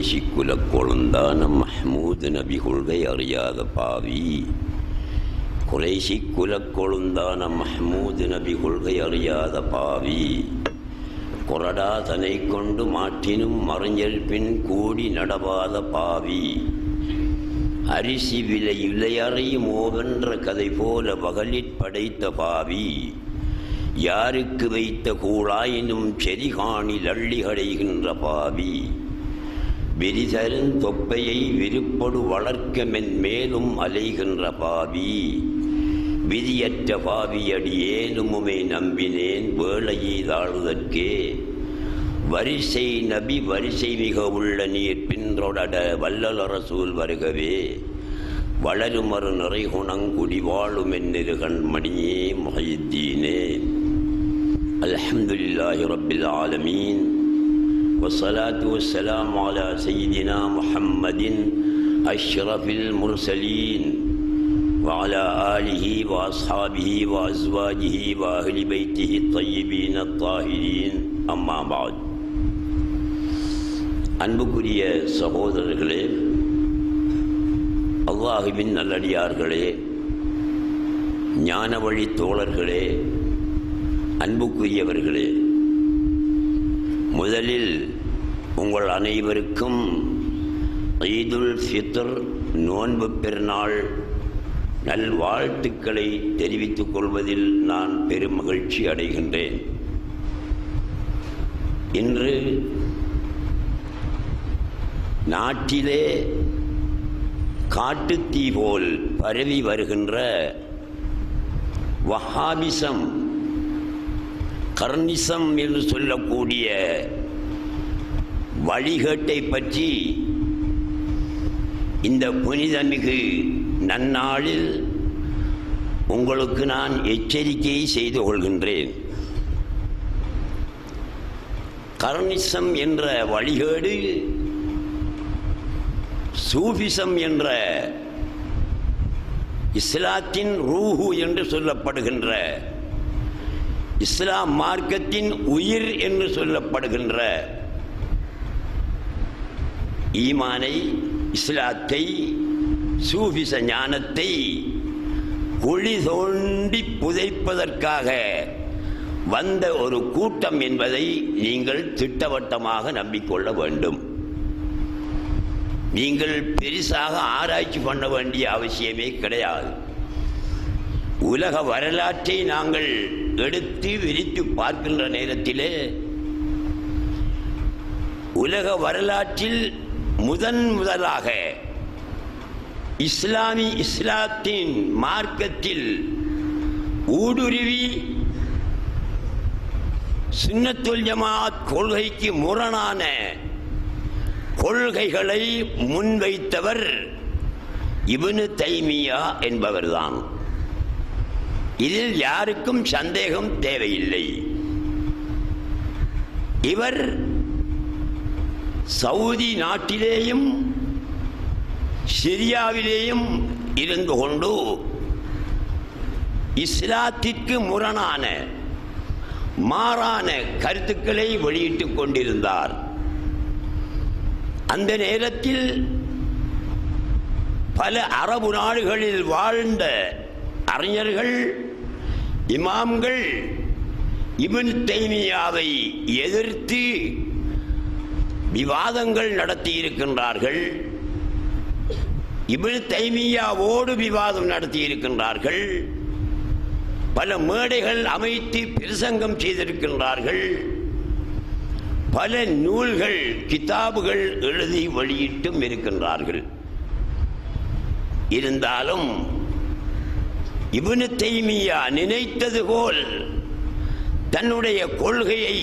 Qureshi குலக்கொழுந்தான Mahmoud நபி கொள்கை அறியாத பாவி. குறைஷி குலக்கொழுந்தான மஹ்மூது நபி கொள்கை அறியாத பாவி. கொரடா தனை கொண்டு மாற்றினும் மறைஞர் பின் கூடி நடவாத பாவி. அரிசி விலை விலையறையும் ஓவென்ற கதை போல பகலிற் படைத்த பாவி. யாருக்கு வைத்த கூழாயினும் செரிகாணில் அள்ளி கடைகின்ற பாவி. விரிதரும் தொப்பையை விருப்பொடு வளர்க்க மென்மேலும் அலைகின்ற பாவி. விதியற்ற பாவியடி ஏனுமுமே நம்பினேன் வேளையீதாளுதற்கே. வரிசை நபி வரிசை மிக உள்ள நீர் பின்றொடட வல்லல ரசூல் வருகவே. வளருமறு நிறைகுணங்குடி வாழும் என்னிருகண் மணியே முஹையத்தீனே. அல்ஹம்துலில்லாஹி ரப்பில் ஆலமீன். والصلاة والسلام على سيدنا محمد أشرف المرسلين وعلى آله وأصحابه وأزواجه وأهل بيته الطيبين الطاهرين أما بعد. அன்புக்குரிய சகோதரர்களே, அல்லாஹுவின் நல்லடியார்களே, ஞான வழி தோழர்களே, அன்புக்குரியவர்களே, முதலில் உங்கள் அனைவருக்கும் ஈதுல் ஃபித்ர் நோன்பு பெருநாள் நல்வாழ்த்துக்களை தெரிவித்துக் கொள்வதில் நான் பெரும் மகிழ்ச்சி அடைகின்றேன். இன்று நாட்டிலே காட்டுத்தீ போல் பரவி வருகின்ற வஹாபிசம், கர்னிசம் என்று சொல்லக்கூடிய வழிகேட்டை பற்றி இந்த புனிதமிகு நன்னாளில் உங்களுக்கு நான் எச்சரிக்கையை செய்து கொள்கின்றேன். கர்னிசம் என்ற வழிகேடு சூஃபிசம் என்ற இஸ்லாத்தின் ரூஹு என்று சொல்லப்படுகின்ற, இஸ்லாம் மார்க்கத்தின் உயிர் என்று சொல்லப்படுகின்ற ஈமானை, இஸ்லாத்தை, சூஃபிச ஞானத்தை குழி தோண்டி புதைப்பதற்காக வந்த ஒரு கூட்டம் என்பதை நீங்கள் திட்டவட்டமாக நம்பிக்கொள்ள வேண்டும். நீங்கள் பெரிசாக ஆராய்ச்சி பண்ண வேண்டிய அவசியமே கிடையாது. உலக வரலாற்றை நாங்கள் எடுத்து விரித்து பார்க்கின்ற நேரத்திலே உலக வரலாற்றில் முதலாக இஸ்லாத்தின் மார்க்கத்தில் ஊடுருவி சுன்னத்துல் ஜமாஅத் கொள்கைக்கு முரணான கொள்கைகளை முன்வைத்தவர் இப்னு தைமியா என்பவர்தான். இதில் யாருக்கும் சந்தேகம் தேவையில்லை. இவர் சவுதி நாட்டிலேயும் சிரியாவிலேயும் இருந்து கொண்டு இஸ்லாத்திற்கு முரணான மாறான கருத்துக்களை வெளியிட்டுக் கொண்டிருந்தார். அந்த நேரத்தில் பல அரபு நாடுகளில் வாழ்ந்த அறிஞர்கள், இமாம்கள் இப்னு தைமியாவை எதிர்த்து விவாதங்கள் நடத்தியிருக்கின்றார்கள். இப்னு தைமியாவோடு விவாதம் நடத்தியிருக்கின்றார்கள். பல மேடைகள் அமைத்து பிரசங்கம் செய்திருக்கின்றார்கள். பல நூல்கள், கிதாபுகள் எழுதி வெளியிட்டும் இருக்கின்றார்கள். இருந்தாலும் இப்னு தைமியா நினைத்தது போல் தன்னுடைய கொள்கையை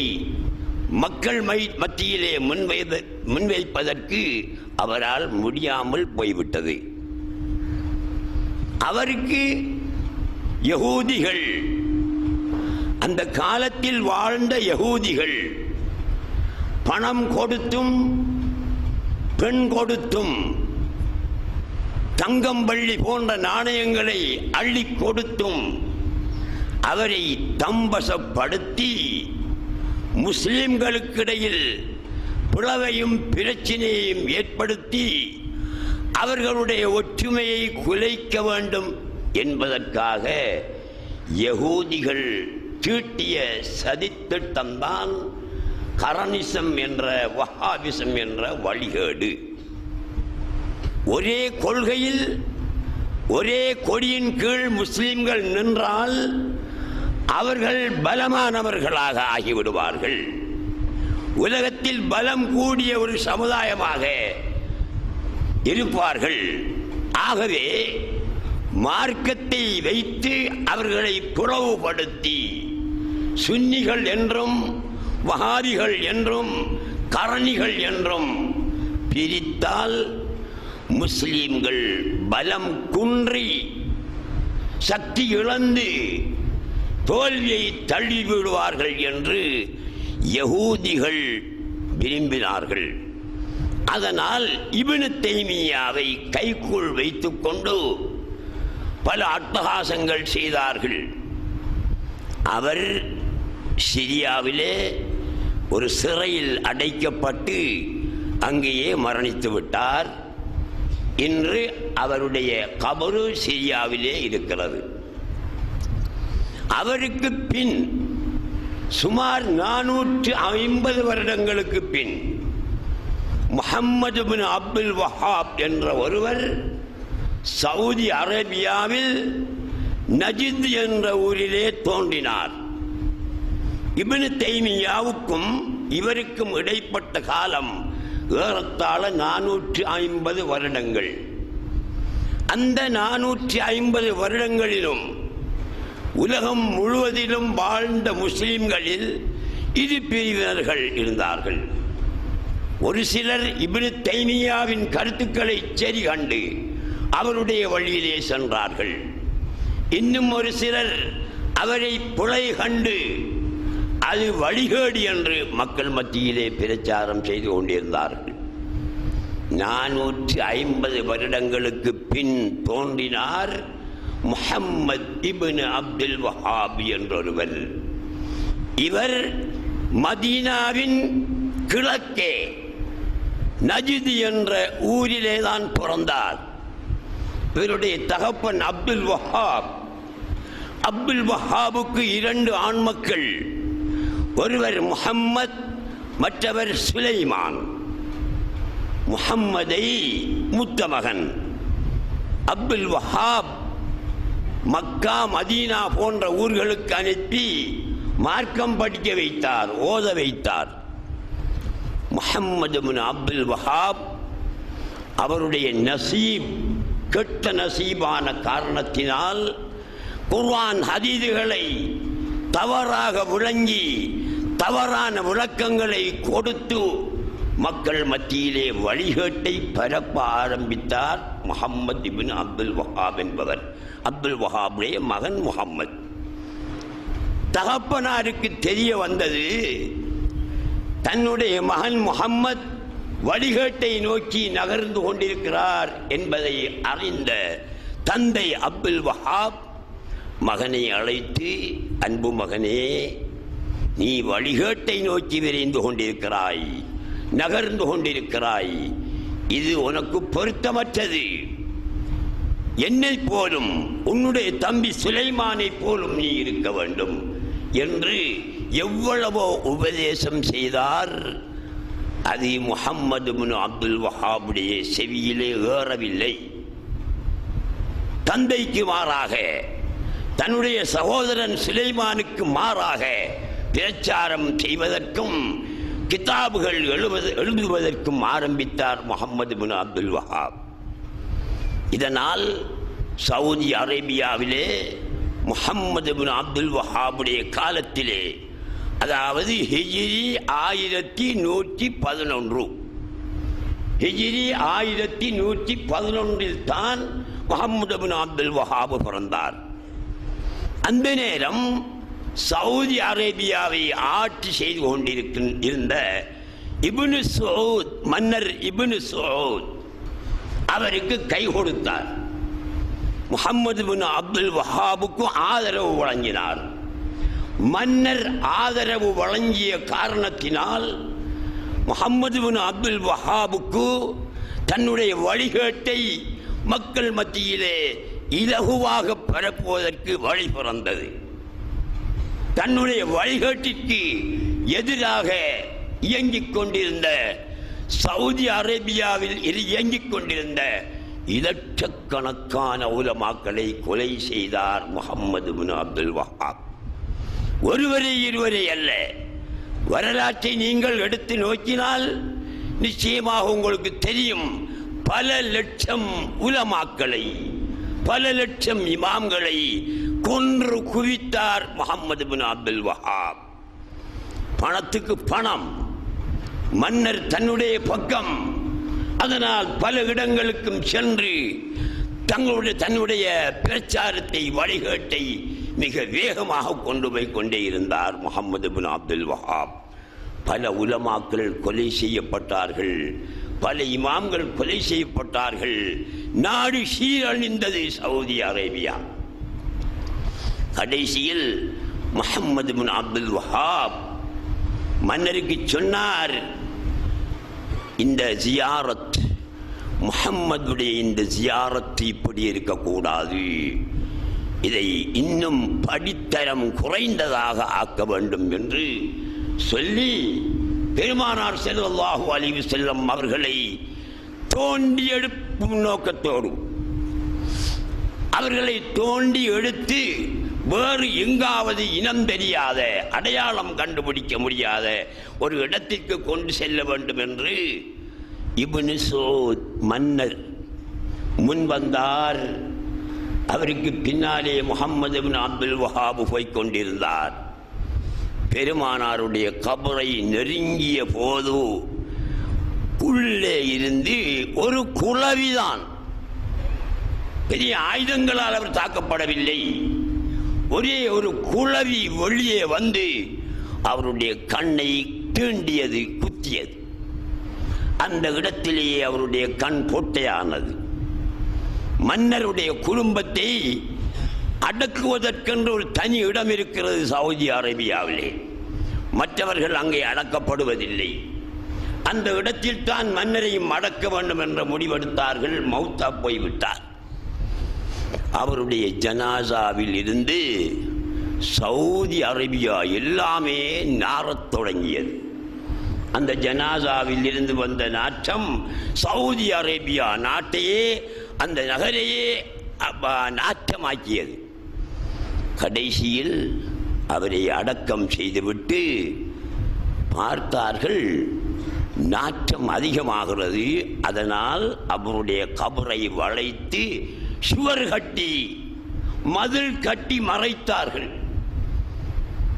மக்கள் மத்தியிலே முன்வைப்பதற்கு அவரால் முடியாமல் போய்விட்டது. அவருக்கு யகூதிகள், அந்த காலத்தில் வாழ்ந்த யகூதிகள் பணம் கொடுத்தும் பெண் கொடுத்தும் தங்கம் வெள்ளி போன்ற நாணயங்களை அள்ளி கொடுத்தும் அவரை தம்பசப்படுத்தி முஸ்லிம்களுக்கிடையில் பிளவையும் பிரச்சனையையும் ஏற்படுத்தி அவர்களுடைய ஒற்றுமையை குலைக்க வேண்டும் என்பதற்காக யகூதிகள் தீட்டிய சதித்திட்டம்தான் கரனிசம் என்ற வஹாபிசம் என்ற வழிகேடு. ஒரே கொள்கையில் ஒரே கொடியின் கீழ் முஸ்லிம்கள் நின்றால் அவர்கள் பலமானவர்களாக ஆகிவிடுவார்கள். உலகத்தில் பலம் கூடிய ஒரு சமுதாயமாக இருப்பார்கள். ஆகவே மார்க்கத்தை வைத்து அவர்களை பிளவுபடுத்தி சுன்னிகள் என்றும் வஹாபிகள் என்றும் கரணிகள் என்றும் பிரித்தால் முஸ்லிம்கள் பலம் குன்றி சக்தி இழந்து தோல்வியை தள்ளிவிடுவார்கள் என்று யகூதிகள் விரும்பினார்கள். அதனால் இப்னு தைமியாவை கைக்குள் வைத்துக் கொண்டு பல அட்டகாசங்கள் செய்தார்கள். அவர் சிரியாவிலே ஒரு சிறையில் அடைக்கப்பட்டு அங்கேயே மரணித்து விட்டார். இன்று அவருடைய கபரு சிரியாவிலே இருக்கிறது. அவருக்கு பின் சுமார் 450 வருடங்களுக்கு பின் முஹம்மது பின் அப்துல் வஹாப் என்ற ஒருவர் சவுதி அரேபியாவில் நஜித் என்ற ஊரிலே தோன்றினார். இப்னு தைமியாவுக்கும் இவருக்கும் இடைப்பட்ட காலம் ஏறத்தாழ 450 வருடங்கள். அந்த 450 வருடங்களிலும் உலகம் முழுவதிலும் வாழ்ந்த முஸ்லிம்களில் இரு பிரிவினர்கள் இருந்தார்கள். ஒரு சிலர் இப்னு தைமியாவின் கருத்துக்களை சரி கண்டு அவருடைய வழியிலே சென்றார்கள். இன்னும் ஒரு சிலர் அவரை பிழை கண்டு அது வழிகேடு என்று மக்கள் மத்தியிலே பிரச்சாரம் செய்து கொண்டிருந்தார்கள். 450 வருடங்களுக்கு பின் தோன்றினார் முஹம்மது இப்னு அப்துல் வஹாப் என்றொருவர். இவர் மதீனாவின் கிழக்கே நஜித் என்ற ஊரிலே தான் பிறந்தார். இவருடைய தகப்பன் அப்துல் வஹாப். அப்துல் வஹாபுக்கு 2 ஆண் மக்கள், ஒருவர் முஹம்மத், மற்றவர் சுலைமான். முஹம்மதை மூத்த மகன். அப்துல் வஹாப் மக்கா மதீனா போன்ற ஊர்களுக்கு அனுப்பி மார்க்கம் படிக்க வைத்தார், ஓத வைத்தார். முஹம்மது பின் அப்துல் வஹாப் அவருடைய நசீப் கெட்ட நசீபான காரணத்தினால் குர்ஆன் ஹதீதுகளை தவறாக விளங்கி தவறான விளக்கங்களை கொடுத்து மக்கள் மத்தியிலே வழிகேட்டை பரப்ப ஆரம்பித்தார் முஹம்மது இப்னு அப்துல் வஹாப் என்பவர். அப்துல் வஹாபுடைய மகன் முஹம்மத். தகப்பனாருக்கு தெரிய வந்தது தன்னுடைய மகன் முஹம்மத் வழிகேட்டை நோக்கி நகர்ந்து கொண்டிருக்கிறார் என்பதை அறிந்த தந்தை அப்துல் வஹாப் மகனை அழைத்து, அன்பு மகனே, நீ வழிகேட்டை நோக்கி விரைந்து கொண்டிருக்கிறாய், நகர்ந்து கொண்டிருக்கிறாய், இது உனக்கு பொருத்தமற்றது. என்னை போலும் உன்னுடைய தம்பி சுலைமானை போலும் நீ இருக்க வேண்டும் என்று எவ்வளவோ உபதேசம் செய்தார். அது முஹம்மது பின் அப்துல் வஹாபுடைய செவியிலே ஏறவில்லை. தந்தைக்கு மாறாக, தன்னுடைய சகோதரன் சுலைமானுக்கு மாறாக பிரச்சாரம் செய்வதற்கும் கிதாபுகள் எழுதுவதற்கும் ஆரம்பித்தார் முஹம்மது பின் அப்துல் வஹாப். இதனால் சவுதி அரேபியாவிலே முஹம்மது பின் அப்துல் வஹாபுடைய காலத்திலே, அதாவது ஹிஜ்ரி 1111, ஹிஜ்ரி 1111 தான் முஹம்மது பின் அப்துல் வஹாப் பிறந்தார். அந்த நேரம் சவுதி அரேபியாவை ஆட்சி செய்து கொண்டிருந்த இப்னு சவுத், மன்னர் இப்னு சவுத் அவருக்கு கை கொடுத்தார். முஹம்மது பின் அப்துல் வஹாபுக்கு ஆதரவு வழங்கினார். மன்னர் ஆதரவு வழங்கிய காரணத்தினால் முஹம்மது பின் அப்துல் வஹாபுக்கு தன்னுடைய வழிகேட்டை மக்கள் மத்தியிலே இலகுவாக பரப்புவதற்கு வழி பிறந்தது. தன்னுடைய வழிகேட்டிற்கு எதிராக இயங்கிக் கொண்டிருந்த சவுதி அரேபியாவில் இயங்கிக் கொண்டிருந்த இலட்சக்கணக்கான உலமாக்களை கொலை செய்தார் முஹம்மது பின் அப்துல் வஹாப். ஒருவரை இருவரை அல்ல, வரலாற்றை நீங்கள் எடுத்து நோக்கினால் நிச்சயமாக உங்களுக்கு தெரியும். பல லட்சம் உலமாக்களை, பல லட்சம் இமாம்களை கொன்று குவித்தார் முஹம்மது பின் அப்துல் வஹாப். பணத்துக்கு பணம், மன்னர் தன்னுடைய பக்கம். அதனால் பல இடங்களுக்கும் சென்று தன்னுடைய பிரச்சாரத்தை, வழிகேட்டை மிக வேகமாக கொண்டு போய் கொண்டே இருந்தார் முஹம்மது பின் அப்துல் வஹாப். பல உலமாக்கள் கொலை செய்யப்பட்டார்கள், பல இமாம்கள் கொலை செய்யப்பட்டார்கள். நாடு சீரழிந்தது சவுதி அரேபியா. கடைசியில் முஹம்மது பின் அப்துல் வஹாப் மன்னருக்கு சொன்னார், இந்த ஜியாரத், முஹம்மதுடைய இந்த ஜியாரத் இப்படி இருக்கக்கூடாது, இதை இன்னும் படித்தரம் குறைந்ததாக ஆக்க வேண்டும் என்று சொல்லி பெருமானார் ஸல்லல்லாஹு அலைஹி வஸல்லம் அவர்களை தோண்டி எடுக்கும் நோக்கத்தோடு அவர்களை தோண்டி எடுத்து வேறு எங்காவது இனம் தெரியாத, அடையாளம் கண்டுபிடிக்க முடியாத ஒரு இடத்திற்கு கொண்டு செல்ல வேண்டும் என்று இப்னு சௌத் மன்னர் முன் வந்தார். அவருக்கு பின்னாலே முஹம்மது பின் அப்துல் வஹாப் போய்க் கொண்டிருந்தார். பெருமானாருடைய கபரை நெருங்கிய போது உள்ளே இருந்து ஒரு குளவிதான், பெரிய ஆயுதங்களால் அவர் தாக்கப்படவில்லை, ஒரே ஒரு குளவி வெளியே வந்து அவருடைய கண்ணை தீண்டியது, குத்தியது. அந்த இடத்திலேயே அவருடைய கண் பொட்டையானது. மன்னருடைய குடும்பத்தை அடக்குவதற்கென்று ஒரு தனி இடம் இருக்கிறது சவுதி அரேபியாவிலே, மற்றவர்கள் அங்கே அடக்கப்படுவதில்லை. அந்த இடத்தில் தான் மன்னரையும் அடக்க வேண்டும் என்ற முடிவெடுத்தார்கள். மௌத்தா போய்விட்டார். அவருடைய ஜனாசாவில் இருந்து சவுதி அரேபியா எல்லாமே நாரத் தொடங்கியது. அந்த ஜனாசாவில் இருந்து வந்த நாற்றம் சவுதி அரேபியா நாட்டையே, அந்த நகரையே நாற்றமாக்கியது. கடைசியில் அவரை அடக்கம் செய்துவிட்டு பார்த்தார்கள், நாற்றம் அதிகமாகிறது. அதனால் அவருடைய கபரை வளைத்து சுவர் கட்டி, மதில் கட்டி மறைத்தார்கள்.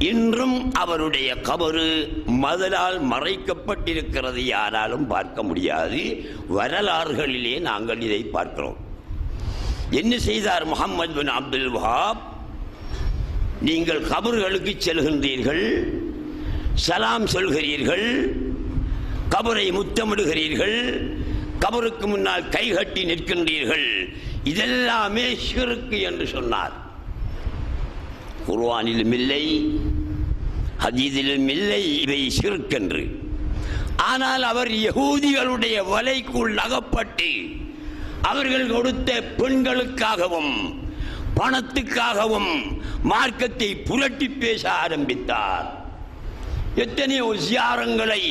இன்றும் அவருடைய கபரு மதலால் மறைக்கப்பட்டிருக்கிறது, யாராலும் பார்க்க முடியாது. வரலாறுகளிலே நாங்கள் இதை பார்க்கிறோம். என்ன செய்தார் முஹம்மது பின் அப்துல் வஹாப்? நீங்கள் கபர்களுக்கு செல்கின்றீர்கள், சலாம் சொல்கிறீர்கள், கபரை முத்தமிடுகிறீர்கள், கபருக்கு முன்னால் கைகட்டி நிற்கின்றீர்கள், இதெல்லாமே ஷிர்க் என்று சொன்னார். குர்ஆனிலும் இல்லை, ஹதீஸிலும் இல்லை இவை ஷிர்க் என்று. ஆனால் அவர் யகூதிகளுடைய வலைக்குள் அகப்பட்டு அவர்கள் கொடுத்த பெண்களுக்காகவும் பணத்துக்காகவும் மார்க்கத்தை புரட்டி பேச ஆரம்பித்தார். எத்தனையோ ஜியாரங்களை,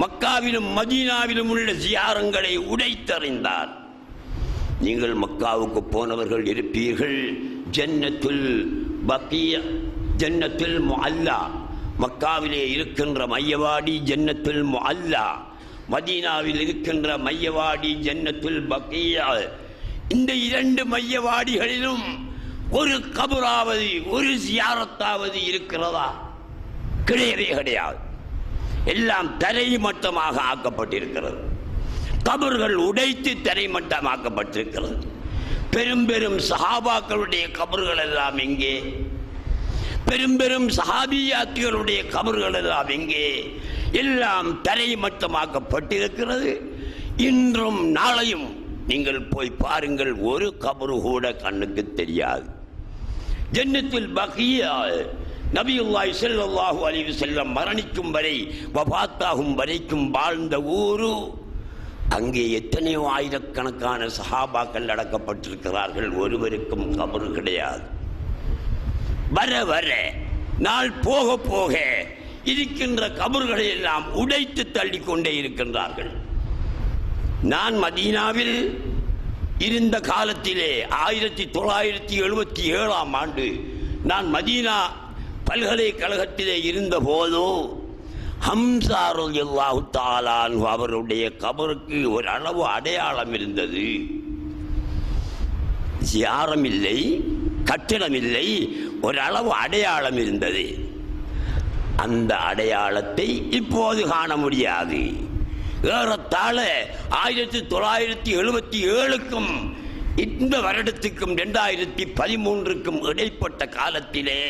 மக்காவிலும் மதீனாவிலும் உள்ள ஜியாரங்களை உடைத்தறிந்தார். நீங்கள் மக்காவுக்கு போனவர்கள் இருப்பீர்கள். ஜன்னத்துல் பக்கிய, ஜன்னத்துல் முஅல்லா, மக்காவிலே இருக்கின்ற மையவாடி ஜன்னத்துல் முஅல்லா, மதீனாவில் இருக்கின்ற மையவாடி ஜன்னத்துல் பக்கியா. இந்த இரண்டு மையவாடிகளிலும் ஒரு கபராவது, ஒரு ஜியாரத்தாவது இருக்கிறதா? கிடையவே கிடையாது. எல்லாம் தரைமட்டமாக ஆக்கப்பட்டிருக்கிறது. கபர்கள் உடைத்து தரைமட்டமாக்கப்பட்டிருக்கிறது. பெரும் பெரும் சஹாபாக்களுடைய கபர்கள் எல்லாம் எங்கே? பெரும் பெரும் சஹாபியாத்துகளுடைய கபர்கள் எல்லாம் எங்கே? எல்லாம் தரைமட்டமாக்கப்பட்டிருக்கிறது. இன்றும் நாளையும் நீங்கள் போய் பாருங்கள், ஒரு கபரு கூட கண்ணுக்கு தெரியாது. ஜன்னத்துல் பக்கியா நபியுல்லாஹி ஸல்லல்லாஹு அலைஹி வஸல்லம் மரணிக்கும் வரை வஃபாத்தாகும் வரைக்கும் வாழ்ந்த ஊரு. அங்கே எத்தனையோ ஆயிரக்கணக்கான சஹாபாக்கள் அடக்கப்பட்டிருக்கிறார்கள். ஒருவருக்கும் கபர் கிடையாது. வர வர நாள் போக போக இருக்கின்ற கபர்களை எல்லாம் உடைத்து தள்ளி கொண்டே இருக்கின்றார்கள். நான் மதீனாவில் இருந்த காலத்திலே 1977ஆம் ஆண்டு நான் மதீனா பல்கலைக்கழகத்திலே இருந்த போதோ ஹம்ஸா ரலியல்லாஹு தஆலா அன்ஹு அவருடைய கபருக்கு ஒரு அளவு அடையாளம் இருந்தது. ஜியாரம் இல்லை, கட்டிடம் இல்லை, ஒரு அளவு அடையாளம் இருந்தது. அந்த அடையாளத்தை இப்போது காண முடியாது. ஏறத்தாழ 1977க்கும் இந்த வருடத்துக்கும் 2013க்கும் இடைப்பட்ட காலத்திலே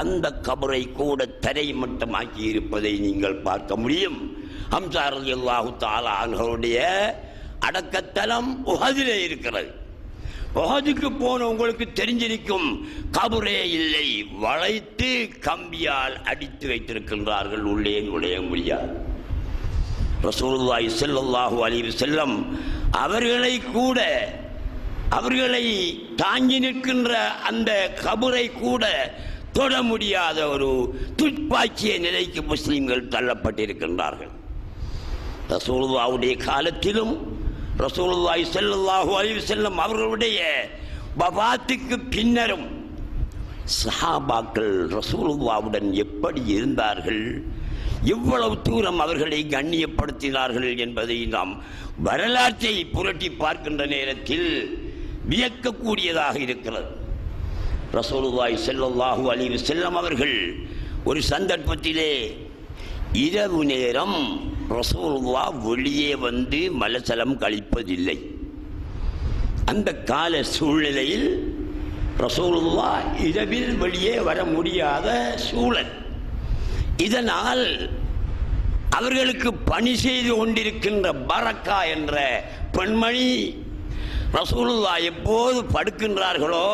அந்த கபரை கூட தரை மட்டமாக்கி இருப்பதை நீங்கள் பார்க்க முடியும். ஹம்ஸா ரலியல்லாஹு தஆலா அன்ஹுடைய அடக்கத்தலம் உஹதிலே இருக்கிறது. உஹதுக்கு போன உங்களுக்கு தெரிஞ்சிருக்கும், கபரே இல்லை, வளைத்து கம்பியால் அடித்து வைத்திருக்கின்றார்கள், உள்ளே நுழைய முடியாது. ரசூலுல்லாஹி ஸல்லல்லாஹு அலைஹி வஸல்லம் அவர்களை தாங்கி நிற்கின்ற அந்த கபரை கூட தொட முடியாத ஒரு துப்பாக்கிய நிலைக்கு முஸ்லிம்கள் தள்ளப்பட்டிருக்கின்றார்கள். ரசூலுல்லாஹுடைய காலத்திலும் ரசூலுல்லாஹி ஸல்லல்லாஹு அலைஹி வஸல்லம் அவர்களுடைய வஃபாத்துக்கு பின்னரும் சஹாபாக்கள் ரசூலுல்லாஹுடன் எப்படி இருந்தார்கள், எவ்வளவு தூரம் அவர்களை கண்ணியப்படுத்தினார்கள் என்பதை நாம் வரலாற்றை புரட்டி பார்க்கின்ற நேரத்தில் வியக்கக்கூடியதாக இருக்கிறது. ரசூலுல்லாஹி ஸல்லல்லாஹு அலைஹி வஸல்லம் அவர்கள் ஒரு சந்தர்ப்பத்திலே இரவு நேரம் ரசூலுல்லாஹ் வெளியே வந்து மலசலம் கழிப்பதில்லை. அந்த கால சூழ்நிலையில் ரசூலுல்லாஹ் இரவில் வெளியே வர முடியாத சூழல். இதனால் அவர்களுக்கு பணி செய்து கொண்டிருக்கின்ற பரக்கா என்ற பெண்மணி ரசூலுல்லாஹ் எப்போது படுக்கின்றார்களோ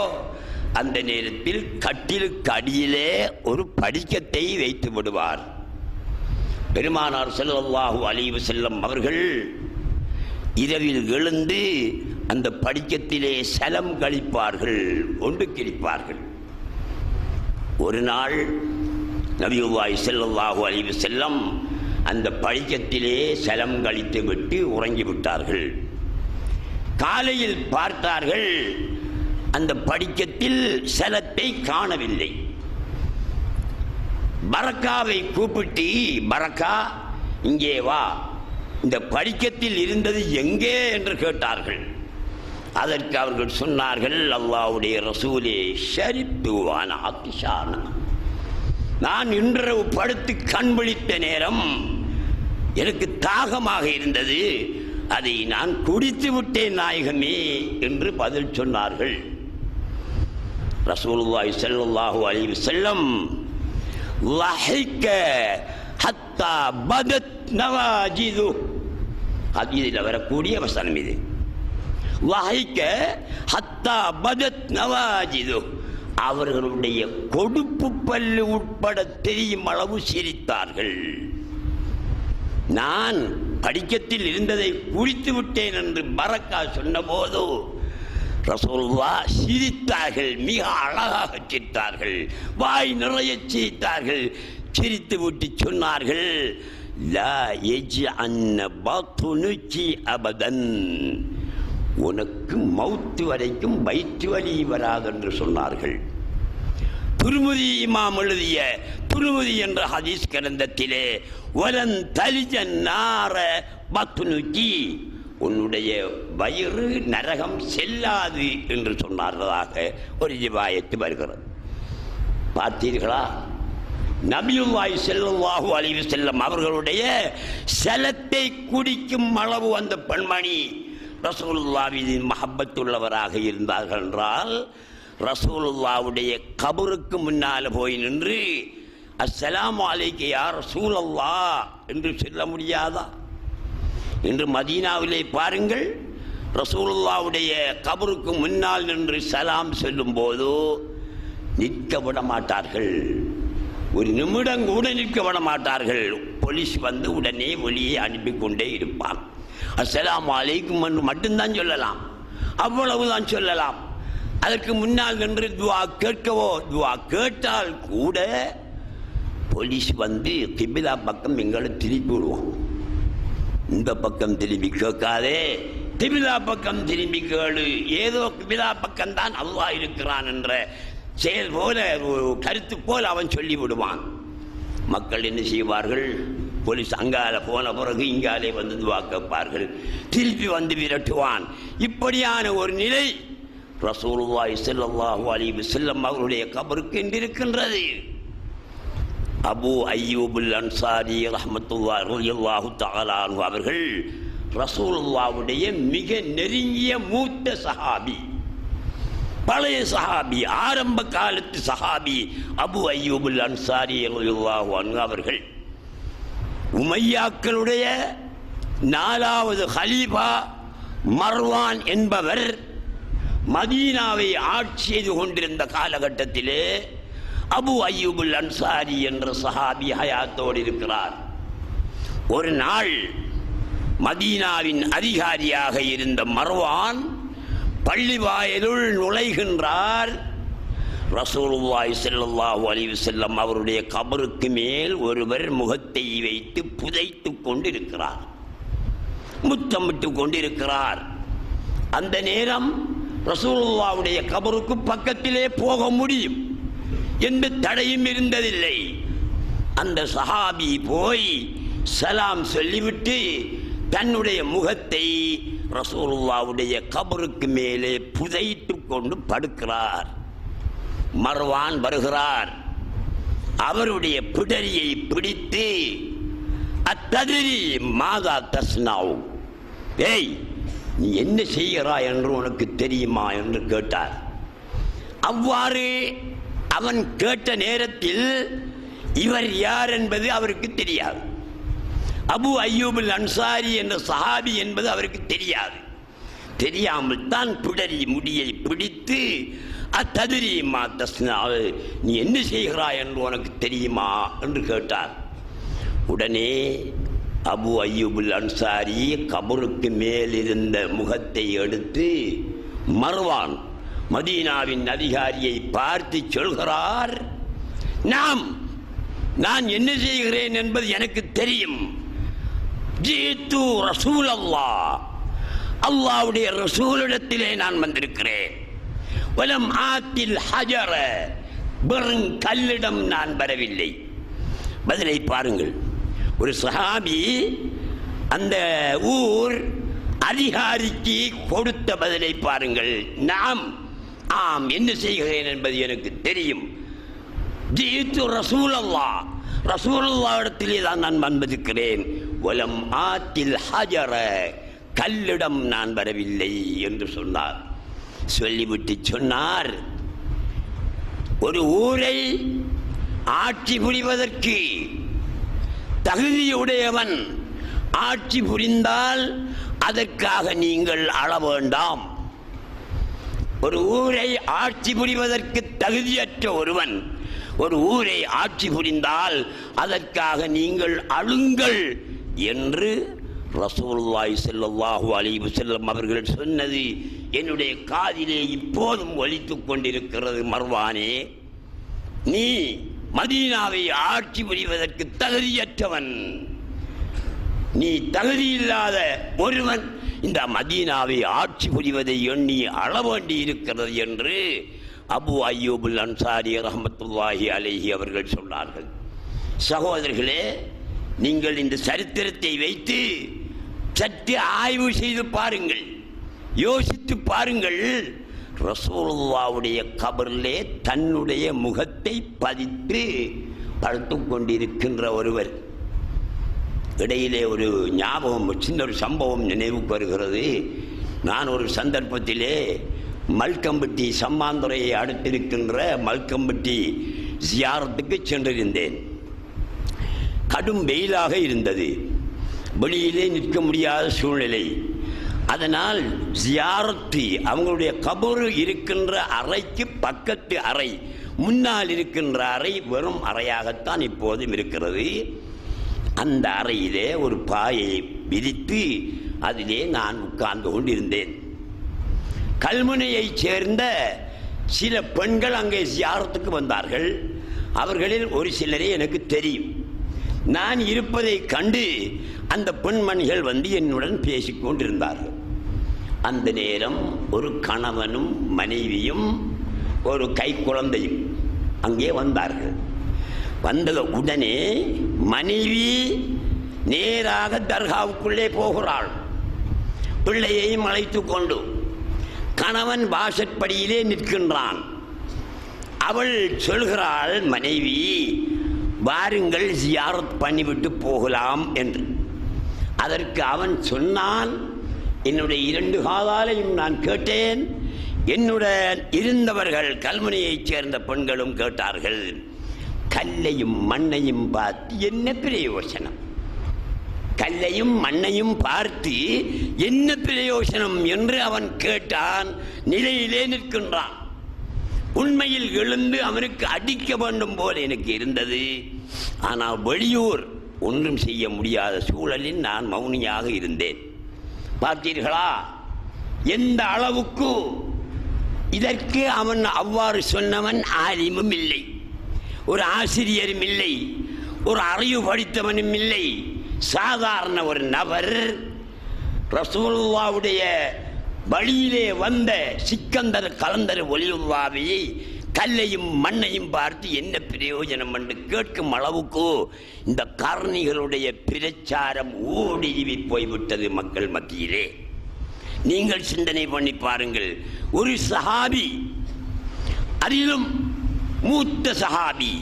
அந்த நேரத்தில் கட்டிலுக்கு அடியிலே ஒரு படிக்கத்தை வைத்து விடுவார். பெருமானார் ஸல்லல்லாஹு அலைஹி வஸல்லம் அவர்கள் இரவில் எழுந்து அந்த படிக்கத்திலே சலம் கழிப்பார்கள், ஒன்று கிழிப்பார்கள். ஒரு நாள் நபியுல்லாஹி ஸல்லல்லாஹு அலைஹி வஸல்லம் அந்த படிக்கத்திலே சலம் கழித்து விட்டு உறங்கிவிட்டார்கள். காலையில் பார்த்தார்கள், அந்த படிக்கத்தில் சலத்தை காணவில்லை. பரக்காவை கூப்பிட்டு, பரக்கா இங்கே வா, இந்த படிக்கத்தில் இருந்தது எங்கே என்று கேட்டார்கள். அதற்கு அவர்கள் சொன்னார்கள், அல்லாஹ்வுடைய ரசூலே ஷரித்து வான ஆத்திஷான, நான் இன்றவு படுத்து கண் விழித்த நேரம் எனக்கு தாகமாக இருந்தது, அதை நான் குடித்து விட்டேன் நாயகமே என்று பதில் சொன்னார்கள். ரசூலுல்லாஹி ஸல்லல்லாஹு அலைஹி வஸல்லம் லஹிக ஹத்தா பதத் நவாஜிது, ஹதீஸில் வரக்கூடிய வசனம் இது. லஹிக ஹத்தா பதத் நவாஜிது, அவர்களுடைய கொடுப்பு பல்லு உட்பட தெரியும் அளவு சிரித்தார்கள். நான் படிக்கத்தில் இருந்ததை குடித்து விட்டேன் என்று பரக்கா சொன்னபோது ரசூலுல்லாஹ் சிரித்தார்கள், மிக அழகாக சிரித்தார்கள், வாய் நிறைய சிரித்தார்கள். சிரித்து விட்டு சொன்னார்கள், லா யஜ்அன்ன பத்னுகி அபதன், உனக்கு மௌத்து வரைக்கும் வயிற்று வலி வராது என்று சொன்னார்கள். துர்முதி இமாம் எழுதிய துர்முதி என்ற ஹதீஸ் கிரந்தத்திலே வலன் தலிஜன் நார பத்னுகி, உன்னுடைய வயிறு நரகம் செல்லாது என்று சொன்னார்களாக ஒரு ரிவாயத்து வருகிறது. பார்த்தீர்களா, நபியுல்லாஹி ஸல்லல்லாஹு அலைஹி வஸல்லம் அவர்களுடைய சலத்தை குடிக்கும் அளவு அந்த பெண்மணி ரசூலுல்லாஹ்வின் மஹப்பத்துள்ளவராக இருந்தார்கள் என்றால், ரசூலுல்லாஹ்வுடைய கபருக்கு முன்னால் போய் நின்று அஸ்ஸலாமு அலைக்க யா ரசூலல்லாஹ் என்று சொல்ல முடியாதா? இன்று மதீனாவிலே பாருங்கள், ரசூலுல்லாஹ்வுடைய கபருக்கு முன்னால் நின்று சலாம் சொல்லும் போது நிற்க விட மாட்டார்கள். ஒரு நிமிடம் கூட நிற்க விட மாட்டார்கள். போலீஸ் வந்து உடனே வெளியே அனுப்பி கொண்டே இருப்பான். அஸ்ஸலாமு அலைக்கும் என்று மட்டும்தான் சொல்லலாம், அவ்வளவுதான் சொல்லலாம். அதற்கு முன்னால் நின்று துவா கேட்கவோ, துவா கேட்டால் கூட போலீஸ் வந்து கிபிலா பக்கம் எங்களை திருப்பி விடுவோம். இந்த பக்கம் திரும்பி கேட்காதே, கிபிலா பக்கம் திரும்பி கேளு, ஏதோ கிபிலா பக்கம் தான் அல்லாஹ் இருக்கிறான் என்ற செயல் போல, கருத்து போல் அவன் சொல்லி விடுவான். மக்கள் என்ன செய்வார்கள்? போலீஸ் அங்கால போன பிறகு இங்காலே வந்து துவா கேட்பார்கள், திருப்பி வந்து விரட்டுவான். இப்படியான ஒரு நிலை ரசூலுல்லாஹி ஸல்லல்லாஹு அலைஹி வஸல்லம் அவருடைய கபருக்கு இருக்கின்றது. அபு அய்யூபுல் அன்சாரி ரஹ்மத்துல்லாஹி தஆலா அன்ஹு அவர்கள் ரசூலுல்லாஹ்வுடைய மிக நெருங்கிய மூத்த சஹாபி, பழைய சஹாபி, ஆரம்ப காலத்து சஹாபி அபு அய்யூபுல் அன்சாரி ரலியல்லாஹு அன்ஹு அவர்கள் உமையாக்களுடைய 4வது ஹலீஃபா மர்வான் என்பவர் மதீனாவை ஆட்சி செய்து கொண்டிருந்த காலகட்டத்திலே அபு அய்யூபுல் அன்சாரி என்ற சஹாபி ஹயாத்தோடு இருக்கிறார். ஒரு நாள் மதீனாவின் அதிகாரியாக இருந்த மர்வான் பள்ளி வாயிலுள் நுழைகின்றார். ரசூலுல்லாஹி ஸல்லல்லாஹு அலைஹி வஸல்லம் அவருடைய கபருக்கு மேல் ஒருவர் முகத்தை வைத்து புதைத்து கொண்டிருக்கிறார், முத்தமிட்டு கொண்டிருக்கிறார். அந்த நேரம் ரசூலுல்லாஹ்வுடைய கபருக்கு பக்கத்திலே போக முடியும், எந்த தடையும் இருந்ததில்லை. அந்த சஹாபி போய் சலாம் சொல்லிவிட்டு தன்னுடைய முகத்தை ரசூலுல்லாஹ்வுடைய கபருக்கு மேலே புதைத்து கொண்டு படுக்கிறார். மர்வான் வருகிறார். அவருடைய பிடரியை பிடித்து அத்ததிரி மாதா தஸ்னாவு, ஏய் நீ என்ன செய்கிறாய் என்று உனக்கு தெரியுமா என்று கேட்டார். அவ்வாறு அவன் கேட்ட நேரத்தில் இவர் யார் என்பது அவருக்கு தெரியாது. அபு அய்யூபுல் அன்சாரி என்ற சஹாபி என்பது அவருக்கு தெரியாது. தெரியாமல் தான் பிடரி முடியை பிடித்து அத்ததிரி மா தஸ்னாவு, நீ என்ன செய்கிறாய் என்று உனக்கு தெரியுமா என்று கேட்டார். உடனே அபு அய்யூபுல் அன்சாரி கபருக்கு மேல் இருந்த முகத்தை எடுத்து மர்வான் மதீனாவின் அதிகாரியை பார்த்து சொல்கிறார், நான் என்ன செய்கிறேன் என்பது எனக்கு தெரியும். ஜீத்து ரசூல் அல்லாஹ், அல்லாஹ்வுடைய ரசூலிடத்திலே நான் வந்திருக்கிறேன். வலம் ஆத்தில் ஹஜர, வெறும் கல்லிடம் நான் வரவில்லை. பதிலை பாருங்கள். ஒரு சஹாபி அந்த ஊர் அதிகாரிக்கு கொடுத்த பதிலை பாருங்கள். ஆம் என்ன செய்கிறேன் என்பது எனக்கு தெரியும். ஜீத்து ரசூலல்லாஹ், ரசூலுல்லாஹ்விடத்திலே தான் நான் வந்திருக்கிறேன். வலம் ஆத்தில் ஹஜர, கல்லிடம் நான் வரவில்லை என்று சொன்னார். சொல்லிவிட்டு சொன்னார், ஒரு ஊரை ஆட்சி புரிவதற்கு தகுதியுடையவன் ஆட்சி புரிந்தால் அதற்காக நீங்கள் அழ வேண்டாம். ஒரு ஊரை ஆட்சி புரிவதற்கு தகுதியற்ற ஒருவன் ஒரு ஊரை ஆட்சி புரிந்தால் அதற்காக நீங்கள் அழுங்கள் என்று ரசூலுல்லாஹி ஸல்லல்லாஹு அலைஹி வஸல்லம் அவர்கள் சொன்னது என்னுடைய காதிலே இப்போதும் ஒலித்துக் கொண்டிருக்கிறது. மர்வானே, நீ மதீனாவை ஆட்சி புரிவதற்கு தகுதியற்றவன், நீ தகுதியில்லாத ஒருவன் இந்த மதீனாவை ஆட்சி புரிவதை எண்ணி அழ வேண்டி இருக்கிறது என்று அபு அய்யூபுல் அன்சாரி ரஹ்மத்துல்லாஹி அலைஹி அவர்கள் சொன்னார்கள். சகோதரர்களே, நீங்கள் இந்த சரித்திரத்தை வைத்து சற்று ஆய்வு செய்து பாருங்கள், யோசித்து பாருங்கள். ரசூலுல்லாஹ்வுடைய கபரிலே தன்னுடைய முகத்தை பதித்து படுத்து கொண்டிருக்கின்ற ஒருவர். இடையிலே ஒரு ஞாபகம், சின்ன ஒரு சம்பவம் நினைவுக்கு வருகிறது. நான் ஒரு சந்தர்ப்பத்திலே மல்கம்பட்டி, சம்மாந்துறையை அடுத்திருக்கின்ற மல்கம்பட்டி ஜியாரத்துக்கு சென்றிருந்தேன். கடும் வெயிலாக இருந்தது, வெளியிலே நிற்க முடியாத சூழ்நிலை. அதனால் ஜியாரத்து, அவங்களுடைய கபரு இருக்கின்ற அறைக்கு பக்கத்து அறை, முன்னால் இருக்கின்ற அறை வெறும் அறையாகத்தான் இப்போதும் இருக்கிறது. அந்த அறையிலே ஒரு பாயை விரித்து அதிலே நான் உட்கார்ந்து கொண்டிருந்தேன். கல்முனையைச் சேர்ந்த சில பெண்கள் அங்கே ஜியாரத்துக்கு வந்தார்கள். அவர்களில் ஒரு சிலரே எனக்கு தெரியும். நான் இருப்பதை கண்டு அந்த பெண்மணிகள் வந்து என்னுடன் பேசிக்கொண்டிருந்தார்கள். அந்த நேரம் ஒரு கணவனும் மனைவியும் ஒரு கை குழந்தையும் அங்கே வந்தார்கள். வந்தது உடனே மனைவி நேராக தர்காவுக்குள்ளே போகிறாள், பிள்ளையையும் அழைத்து கொண்டு. கணவன் வாசற்படியிலே நிற்கின்றான். அவள் சொல்கிறாள், மனைவி வாருங்கள் ஜியாரத் பண்ணிவிட்டு போகலாம் என்று. அதற்கு அவன் சொன்னான், என்னுடைய 2 காதாலையும் நான் கேட்டேன், என்னுடன் இருந்தவர்கள் கல்முனையைச் சேர்ந்த பெண்களும் கேட்டார்கள். கல்லையும் மண்ணையும் பார்த்து என்ன பிரயோசனம்? கல்லையும் மண்ணையும் பார்த்து என்ன பிரயோசனம் என்று அவன் கேட்டான். நிலையிலே நிற்கின்றான். உண்மையில் எழுந்து அவனுக்கு அடிக்க வேண்டும் போல் எனக்கு இருந்தது. ஆனால் வெளியூர் ஒன்றும் செய்ய முடியாத சூழலில் நான் மௌனியாக இருந்தேன். பார்த்தீர்களா எந்த அளவுக்கு? இதற்கு அவன் அவ்வாறு சொன்னவன் ஆலிமும் இல்லை, ஒரு ஆசிரியரும் இல்லை, ஒரு அறிவு படித்தவனும் இல்லை. சாதாரண ஒரு நபர் ரசூலுல்லாஹ்வுடைய வழியிலே வந்த சிக்கந்தர் கலந்தர் ஒலியுல்லாவை கல்லையும் மண்ணையும் பார்த்து என்ன பிரயோஜனம் என்று கேட்கும் அளவுக்கு இந்த காரணிகளுடைய பிரச்சாரம் ஊடுருவி போய்விட்டது மக்கள் மத்தியிலே. நீங்கள் சிந்தனை பண்ணி பாருங்கள். ஒரு சஹாபி, அதிலும் மூத்த சஹாபி,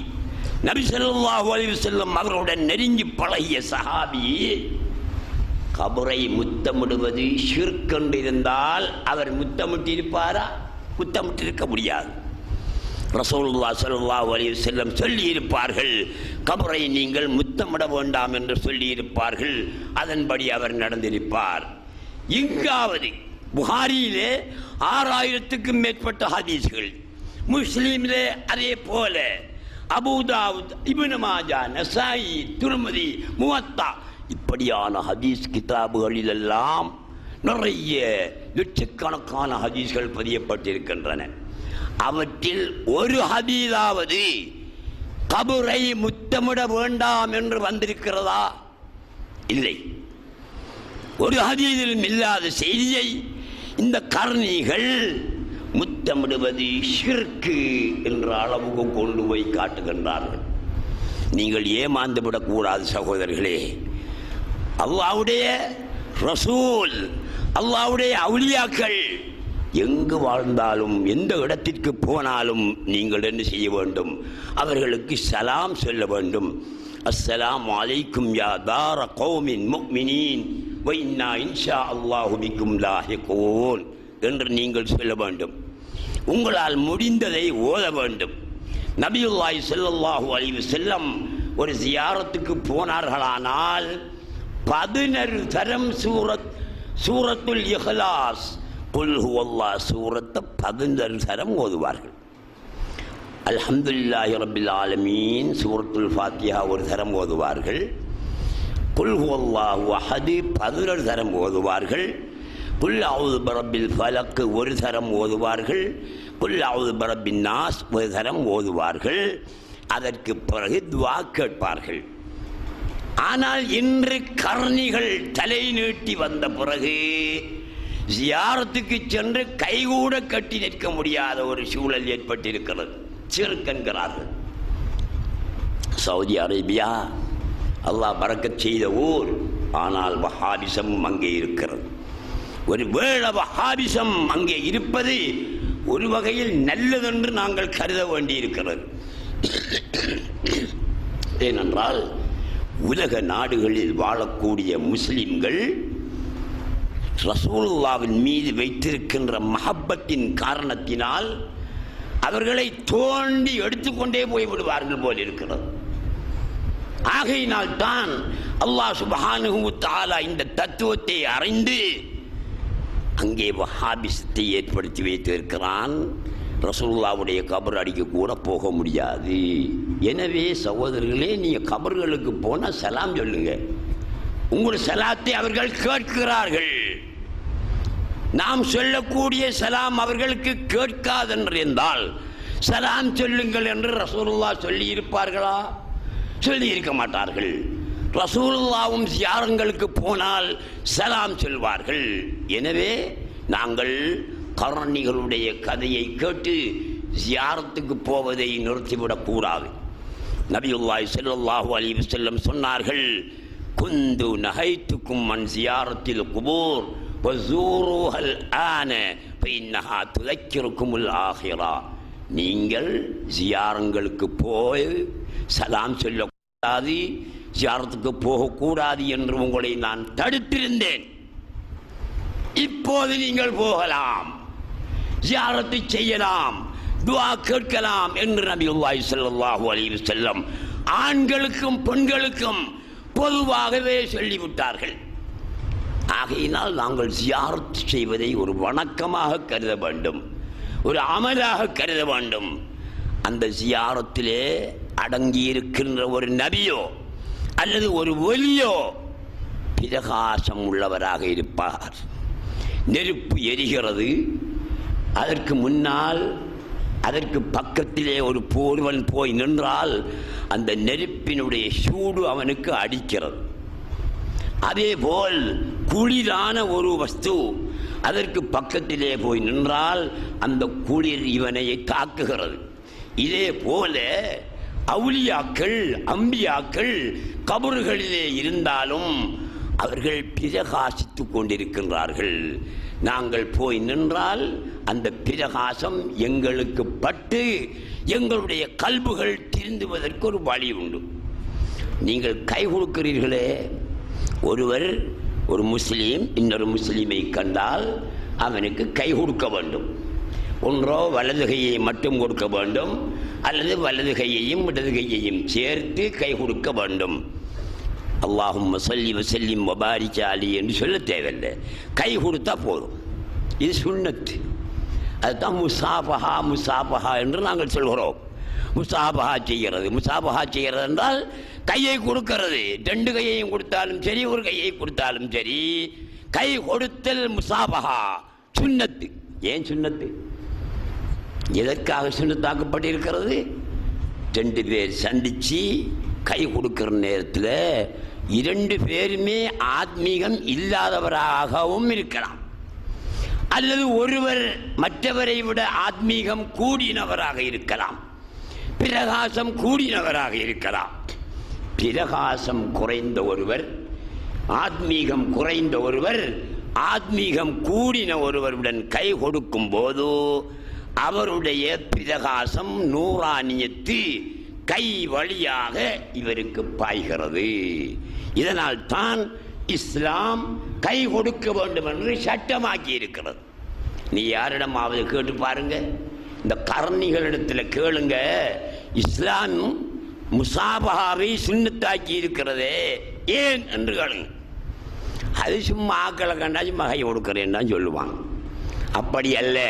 நபி ஸல்லல்லாஹு அலைஹி வஸல்லம் அவர்களுடன் நெருங்கி பழகிய சஹாபி, கபரை முத்தமிடுவது ஷிர்க் என்று இருந்தால் அவர் முத்தமிட்டிருப்பாரா? முத்தமிட்டிருக்க முடியாது. ரசூலுல்லாஹி ஸல்லல்லாஹு அலைஹி வஸல்லம் சொல்லி இருப்பார்கள், கபரை நீங்கள் முத்தமிட வேண்டாம் என்று சொல்லி இருப்பார்கள். அதன்படி அவர் நடந்திருப்பார். எங்காவது புகாரியிலே 6000க்கும் மேற்பட்ட ஹதீஸ்கள், முஸ்லிமிலே அதே போல, அபூதாவுத், இப்னு மாஜா, நசாயி, துர்முதி, முவத்தா, இப்படியான ஹதீஸ் கிதாபுகளிலெல்லாம் நிறைய லட்சக்கணக்கான ஹதீஸ்கள் பதியப்பட்டிருக்கின்றன. அவற்றில் ஒரு ஹதீஸாவது கபரை முத்தமிட வேண்டாம் என்று வந்திருக்கிறதா? இல்லை. ஒரு ஹதீஸிலும் இல்லாத செய்தியை இந்த கர்ணிகள் முத்தமிடுவது ஷிர்க்கு என்ற அளவுக்கு கொண்டு போய் காட்டுகின்றார்கள். நீங்கள் ஏமாந்து விடக்கூடாது சகோதரர்களே. அல்லாஹ்வுடைய ரசூல், அல்லாஹ்வுடைய அவுலியாக்கள் எங்கு வாழ்ந்தாலும் எந்த இடத்திற்கு போனாலும் நீங்கள் என்ன செய்ய வேண்டும்? அவர்களுக்கு சலாம் சொல்ல வேண்டும். அஸ்ஸலாமு அலைக்கும் யா தார கௌமின் முஃமினீன் வ இன்னா இன்ஷா அல்லாஹு பிக்கும் லாஹிகூன் என்று நீங்கள் சொல்ல வேண்டும். உங்களால் முடிந்ததை ஓத வேண்டும். நபியுல்லாஹி ஸல்லல்லாஹு அலைஹி வஸல்லம் ஒரு ஜியாரத்துக்கு போனார்களானால் 11 தரம் சூரத்துல் இஹ்லாஸ், குல் ஹுவல்லாஹ் சூரத்தை 11 தரம் ஓதுவார்கள். அல்ஹம்துலில்லாஹி ரப்பில் ஆலமீன் சூரத்துல் ஃபாத்திஹா ஒரு தரம் ஓதுவார்கள். குல் ஹுவல்லாஹு அஹத் 11 தரம் ஓதுவார்கள். குல் அஊது பிரப்பில் ஃபலக் ஒரு தரம் ஓதுவார்கள். குல் அஊது பிரப்பின் நாஸ் ஒரு தரம் ஓதுவார்கள். அதற்கு பிறகு துஆ கேட்பார்கள். ஆனால் இன்று கர்ணிகள் தலை நீட்டி வந்த பிறகு ஜியாரத்துக்கு சென்று கைகூட கட்டி நிற்க முடியாத ஒரு சூழல் ஏற்பட்டிருக்கிறது. சிறுக்கென்கிறார்கள். சவுதி அரேபியா அல்லாஹ் பரக்கத் செய்த ஊர், ஆனால் வஹாபிசம் அங்கே இருக்கிறது. ஒரு வேளை வஹாபிசம் அங்கே இருப்பது ஒரு வகையில் நல்லதென்று நாங்கள் கருத வேண்டியிருக்கிறது. ஏனென்றால் உலக நாடுகளில் வாழக்கூடிய முஸ்லிம்கள் ரசூலுல்லாஹ்வின் மீது வைத்திருக்கின்ற மஹப்பத்தின் காரணத்தினால் அவர்களை தோண்டி எடுத்துக்கொண்டே போய்விடுவார்கள் போல் இருக்கிறது. ஆகையினால் தான் அல்லாஹ் சுப்ஹானஹு வ தஆலா இந்த தத்துவத்தை அறிந்து அங்கே வஹாபிசத்தை ஏற்படுத்தி வைத்திருக்கிறான். ரசூலுல்லாவுடைய கபர் அடிக்க கூட போக முடியாது. எனவே சகோதரர்களே, நீங்கள் கபர்களுக்கு போனால் சலாம் சொல்லுங்க. உங்கள் சலாத்தை அவர்கள் கேட்கிறார்கள். நாம் சொல்லக்கூடிய சலாம் அவர்களுக்கு கேட்காதென்றால் சலாம் சொல்லுங்கள் என்று ரசூலுல்லாஹ் சொல்லி இருப்பார்களா? சொல்லி இருக்க மாட்டார்கள். ரசூலுல்லாவும் ஜியாரங்களுக்கு போனால் சலாம் சொல்வார்கள். எனவே நாங்கள் கர்ணிகளுடைய கதையை கேட்டு ஜியாரத்துக்கு போவதை நிறுத்திவிடக் கூடாது. நபியுல்லாஹி ஸல்லல்லாஹு அலைஹி வஸல்லம் சொன்னார்கள், குந்து நஹைத்துக்கும் அன் ஜியாரத்தில் குபூர் வஸூருஹல் ஆன ஃபஇன்னஹா துذكركுமுல் ஆகிரா. நீங்கள் ஜியாரங்களுக்கு போய் சலாம் சொல்லக்கூடாது, ஜியாரத்துக்கு போகக்கூடாது என்று உங்களை நான் தடுத்திருந்தேன். இப்போது நீங்கள் போகலாம், ஜியாரத்தை செய்யலாம், துஆ கேட்கலாம் என்று நபியுல்லாஹி ஸல்லல்லாஹு அலைஹி வஸல்லம் ஆண்களுக்கும் பெண்களுக்கும் பொதுவாகவே சொல்லிவிட்டார்கள். ஆகையினால் நாங்கள் ஜியாரத் செய்வதை ஒரு வணக்கமாக கருத வேண்டும், ஒரு அமலாக கருத வேண்டும். அந்த ஜியாரத்திலே அடங்கியிருக்கின்ற ஒரு நபியோ அல்லது ஒரு ஒலியோ பிரகாசம் உள்ளவராக இருப்பார். நெருப்பு எரிகிறது, அதற்கு முன்னால் அதற்கு பக்கத்திலே ஒரு ஒருவன் போய் நின்றால் அந்த நெருப்பினுடைய சூடு அவனுக்கு அடிக்கிறது. அதேபோல் குளிரான ஒரு வஸ்து அதற்கு பக்கத்திலே போய் நின்றால் அந்த குளிர் இவனை தாக்குகிறது. இதே போல அவுலியாக்கள் அம்பியாக்கள் கபறுகளிலே இருந்தாலும் அவர்கள் பிரகாசித்துக் கொண்டிருக்கின்றார்கள். நாங்கள் போய் நின்றால் அந்த பிரகாசம் எங்களுக்கு பட்டு எங்களுடைய கல்புகள் திருந்துவதற்கு ஒரு வழி உண்டு. நீங்கள் கை கொடுக்கிறீர்களே, ஒருவர் ஒரு முஸ்லீம் இன்னொரு முஸ்லீமை கண்டால் அவனுக்கு கை கொடுக்க வேண்டும். ஒன்றோ வலது கையை மட்டும் கொடுக்க வேண்டும், அல்லது வலது கையையும் இடது கையையும் சேர்த்து கை கொடுக்க வேண்டும். அல்லாஹும்ம ஸல்லி வஸல்லிம் வபாரிக் அலைஹி என்று சொல்ல தேவையில்லை, கை கொடுத்தா போதும். இது சுன்னத்து. அதுதான் முசாபஹா முசாபஹா என்று நாங்கள் சொல்கிறோம். முசாபஹா செய்கிறது, முசாபஹா செய்கிறது என்றால் கையை கொடுக்கிறது. ரெண்டு கையையும் கொடுத்தாலும் சரி, ஒரு கையை கொடுத்தாலும் சரி, கை கொடுத்தல் முசாபஹா சுன்னத்து. ஏன் சுன்னத்து? எதற்காக சுன்னத்தாக்கப்பட்டிருக்கிறது? ரெண்டு பேர் சந்திச்சு கை கொடுக்கிற நேரத்தில் இரண்டு பேருமே ஆத்மீகம் இல்லாதவராகவும் இருக்கலாம், அல்லது ஒருவர் மற்றவரை விட ஆத்மீகம் கூடினவராக இருக்கலாம், பிரகாசம் கூடினவராக இருக்கலாம். பிரகாசம் குறைந்த ஒருவர், ஆத்மீகம் குறைந்த ஒருவர் ஆத்மீகம் கூடின ஒருவருடன் கை கொடுக்கும் போது அவருடைய பிரகாசம் நூறானியத்து கை வழியாக இவருக்கு பாய்கிறது. இதனால் தான் இஸ்லாம் கை கொடுக்க வேண்டும் என்று சட்டமாக்கி இருக்கிறது. நீ யாரிடமாவது கேட்டு பாருங்க, இந்த கர்ணிகளிடத்தில் கேளுங்க, இஸ்லாம் முசாபஹாவை சுன்னத்தாக்கி இருக்கிறதே ஏன் என்று கேளுங்க. அது சும்மா ஆக்களை கண்டா சும்மா கை கொடுக்கிறேன்னு தான் சொல்லுவாங்க. அப்படி அல்ல.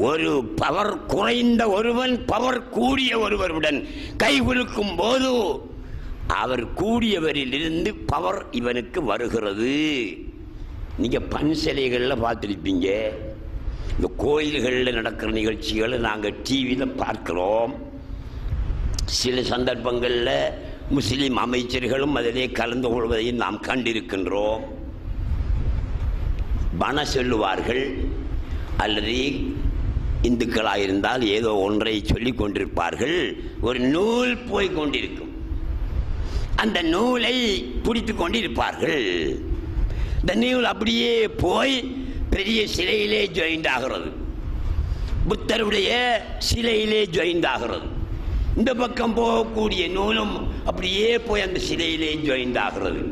ஒரு பவர் குறைந்த ஒருவன் பவர் கூடிய ஒருவருடன் கை குலுக்கும் போது அவர் கூடியவரிலிருந்து பவர் இவனுக்கு வருகிறது. நீங்கள் பன்சிலைகளில் பார்த்துருப்பீங்க, இந்த கோயில்களில் நடக்கிற நிகழ்ச்சிகளை நாங்கள் டிவியில் பார்க்கிறோம். சில சந்தர்ப்பங்களில் முஸ்லீம் அமைச்சர்களும் அதிலே கலந்து கொள்வதையும் நாம் கண்டிருக்கின்றோம். பண சொல்லுவார்கள், அல்லது இந்துக்களாக இருந்தால் ஏதோ ஒன்றை சொல்லிக் கொண்டிருப்பார்கள். ஒரு நூல் போய் கொண்டிருக்கும், அந்த நூலை பிடித்து கொண்டிருப்பார்கள். இந்த நூல் அப்படியே போய் பெரிய சிலையிலே ஜாயிண்ட் ஆகிறது, புத்தருடைய சிலையிலே ஜாயிண்ட் ஆகிறது. இந்த பக்கம் போகக்கூடிய நூலும் அப்படியே போய் அந்த சிலையிலே ஜாயிண்ட் ஆகிறது.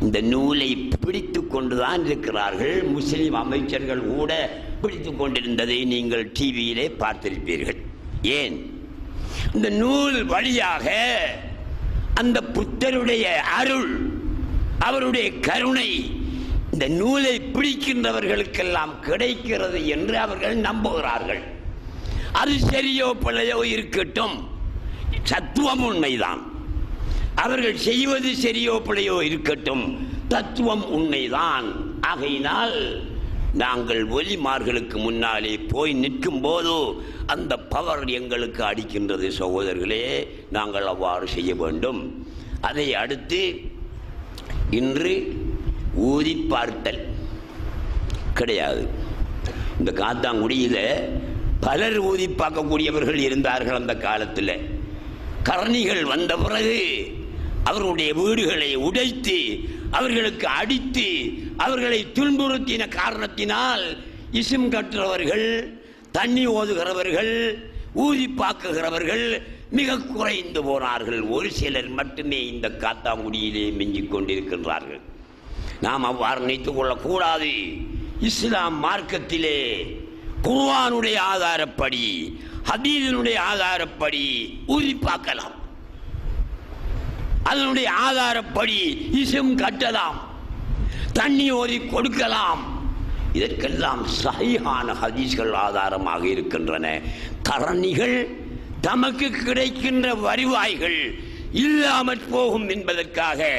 இந்த நூலை பிடித்து கொண்டுதான் இருக்கிறார்கள். முஸ்லிம் அமைச்சர்கள் கூட பிடித்து கொண்டிருந்ததை நீங்கள் டிவியிலே பார்த்திருப்பீர்கள். ஏன்? இந்த நூல் வழியாக அந்த புத்தருடைய அருள், அவருடைய கருணை இந்த நூலை பிடிக்கின்றவர்களுக்கெல்லாம் கிடைக்கிறது என்று அவர்கள் நம்புகிறார்கள். அது சரியோ பிழையோ இருக்கட்டும், தத்துவம் உண்மைதான். அவர்கள் செய்வது சரியோ பிழையோ இருக்கட்டும், தத்துவம் உண்மைதான். ஆகையினால் நாங்கள் ஒலிமார்களுக்கு முன்னாலே போய் நிற்கும் போது அந்த பவர் எங்களுக்கு அடிக்கின்றது. சகோதரர்களே, நாங்கள் அவ்வாறு செய்ய வேண்டும். அதை அடுத்து இன்று ஊதி பார்த்தல் கிடையாது. இந்த காத்தாங்குடியில் பலர் ஊதி பார்க்கக்கூடியவர்கள் இருந்தார்கள். அந்த காலத்தில் கரணிகள் வந்த பிறகு அவர்களுடைய வீடுகளை உடைத்து அவர்களுக்கு அடித்து அவர்களை துன்புறுத்தின காரணத்தினால் இசும் கட்டுறவர்கள், தண்ணி ஓதுகிறவர்கள், ஊதி பார்க்குகிறவர்கள் மிக குறைந்து போனார்கள். ஒரு சிலர் மட்டுமே இந்த காத்தாங்குடியிலே மிஞ்சிக் கொண்டிருக்கின்றார்கள். நாம் அவ்வாறு நினைத்துக் கொள்ளக்கூடாது. இஸ்லாம் மார்க்கத்திலே குர்ஆனுடைய ஆதாரப்படி, ஹதீஸினுடைய ஆதாரப்படி ஊதி பார்க்கலாம். அதனுடைய ஆதாரப்படி இசும் கட்டலாம், தண்ணி ஓதி கொடுக்கலாம். இதற்கெல்லாம் சஹீஹான ஹதீஸ்கள் ஆதாரமாக இருக்கின்றன. கரணிகள் தமக்கு கிடைக்கின்ற வருவாய்கள் இல்லாமற் போகும் என்பதற்காக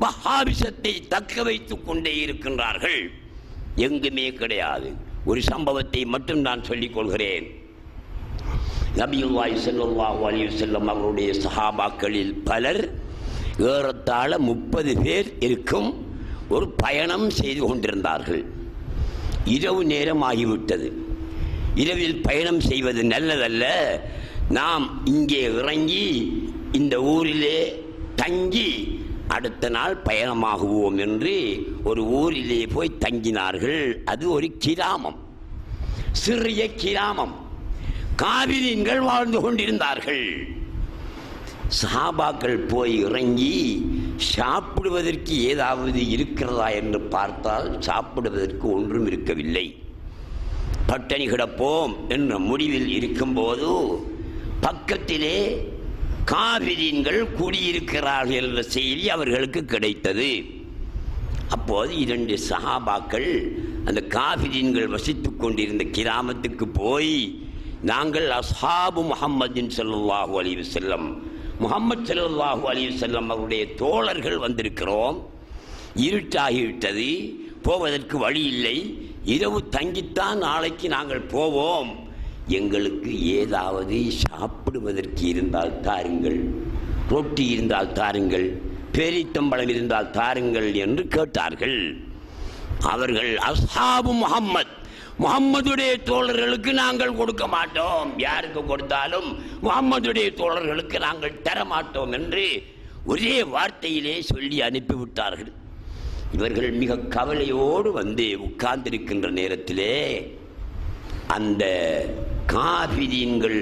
வஹாபிசத்தை தக்க வைத்துக் கொண்டே இருக்கின்றார்கள். எங்குமே கிடையாது. ஒரு சம்பவத்தை மட்டும் நான் சொல்லிக் கொள்கிறேன். நபியுல்லாஹி ஸல்லல்லாஹு அலைஹி வஸல்லம் அவருடைய சஹாபாக்களில் பலர், ஏறத்தாழ 30 பேர் இருக்கும், ஒரு பயணம் செய்து கொண்டிருந்தார்கள். இரவு நேரம் ஆகிவிட்டது. இரவில் பயணம் செய்வது நல்லதல்ல. நாம் இங்கே இறங்கி இந்த ஊரிலே தங்கி அடுத்த நாள் பயணமாகுவோம் என்று ஒரு ஊரிலே போய் தங்கினார்கள். அது ஒரு கிராமம், சிறிய கிராமம். காவிரிகள் வாழ்ந்து கொண்டிருந்தார்கள். சஹாபாக்கள் போய் இறங்கி சாப்பிடுவதற்கு ஏதாவது இருக்கிறதா என்று பார்த்தால் சாப்பிடுவதற்கு ஒன்றும் இருக்கவில்லை. பட்டினி கிடப்போம் என்ற முடிவில் இருக்கும்போது பக்கத்திலே காவிரிகள் குடியிருக்கிறார்கள் என்ற செய்தி அவர்களுக்கு கிடைத்தது. அப்போது 2 சஹாபாக்கள் அந்த காவிரிகள் வசித்துக் கொண்டிருந்த கிராமத்துக்கு போய், நாங்கள் அஸ்ஹாபு முஹம்மதின் ஸல்லல்லாஹு அலைஹி வஸல்லம், முஹம்மது ஸல்லல்லாஹு அலைஹி வஸல்லம் அவருடைய தோழர்கள் வந்திருக்கிறோம். இருட்டாகிவிட்டது, போவதற்கு வழி இல்லை, இரவு தங்கித்தான் நாளைக்கு நாங்கள் போவோம். எங்களுக்கு ஏதாவது சாப்பிடுவதற்கு இருந்தால் தாருங்கள், ரொட்டி இருந்தால் தாருங்கள், பேரித்தம்பழம் இருந்தால் தாருங்கள் என்று கேட்டார்கள். அவர்கள் அஸ்ஹாபு முஹம்மத், முஹம்மதுடைய தோழர்களுக்கு நாங்கள் கொடுக்க மாட்டோம், யாருக்கு கொடுத்தாலும் முஹம்மதுடைய தோழர்களுக்கு நாங்கள் தரமாட்டோம் என்று ஒரே வார்த்தையிலே சொல்லி அனுப்பிவிட்டார்கள். இவர்கள் மிக கவலையோடு வந்து உட்கார்ந்திருக்கின்ற நேரத்திலே அந்த காபிரீன்கள்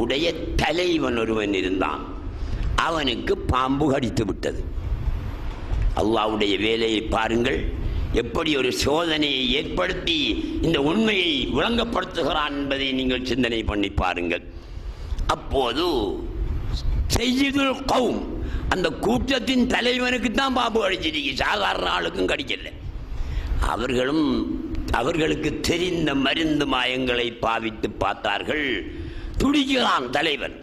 உடைய தலைவன் ஒருவன் இருந்தான். அவனுக்கு பாம்பு கடித்து விட்டது. அல்லாஹ்வுடைய வேலையை பாருங்கள், எப்படி ஒரு சோதனையை ஏற்படுத்தி இந்த உண்மையை விளங்கப்படுத்துகிறான் என்பதை நீங்கள் சிந்தனை பண்ணி பாருங்கள். அப்போது சையிதுல் கௌம், அந்த கூட்டத்தின் தலைவனுக்கு தான் பாம்பு கடிச்சிருக்கு, சாதாரண ஆளுக்கும் கடிக்கல. அவர்களுக்கு தெரிந்த மருந்து மாயங்களை பாவித்து பார்த்தார்கள். துடிக்கிறான் தலைவன்,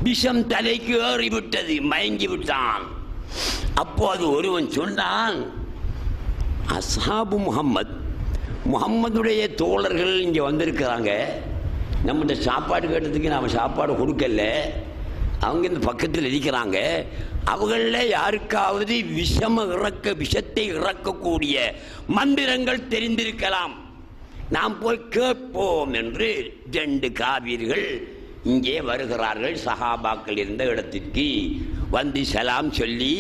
விஷம் தலைக்கு ஏறிவிட்டது, மயங்கி விட்டான். அப்போது ஒருவன் சொன்னான், அஸ்ஹாபு முஹம்மத், முஹம்மதுடைய தோழர்கள் இங்கே வந்திருக்கிறாங்க, நம்மகிட்ட சாப்பாடு கேட்டதுக்கு நாம் சாப்பாடு கொடுக்கல, அவங்க இந்த பக்கத்தில் இருக்கிறாங்க, அவங்களில் யாருக்காவது விஷத்தை இறக்கக்கூடிய மந்திரங்கள் தெரிந்திருக்கலாம், நாம் போய் கேட்போம் என்று 2 காவிர்கள் இங்கே வருகிறார்கள். சஹாபாக்கள் இருந்த இடத்திற்கு வந்து சலாம் சொல்லி,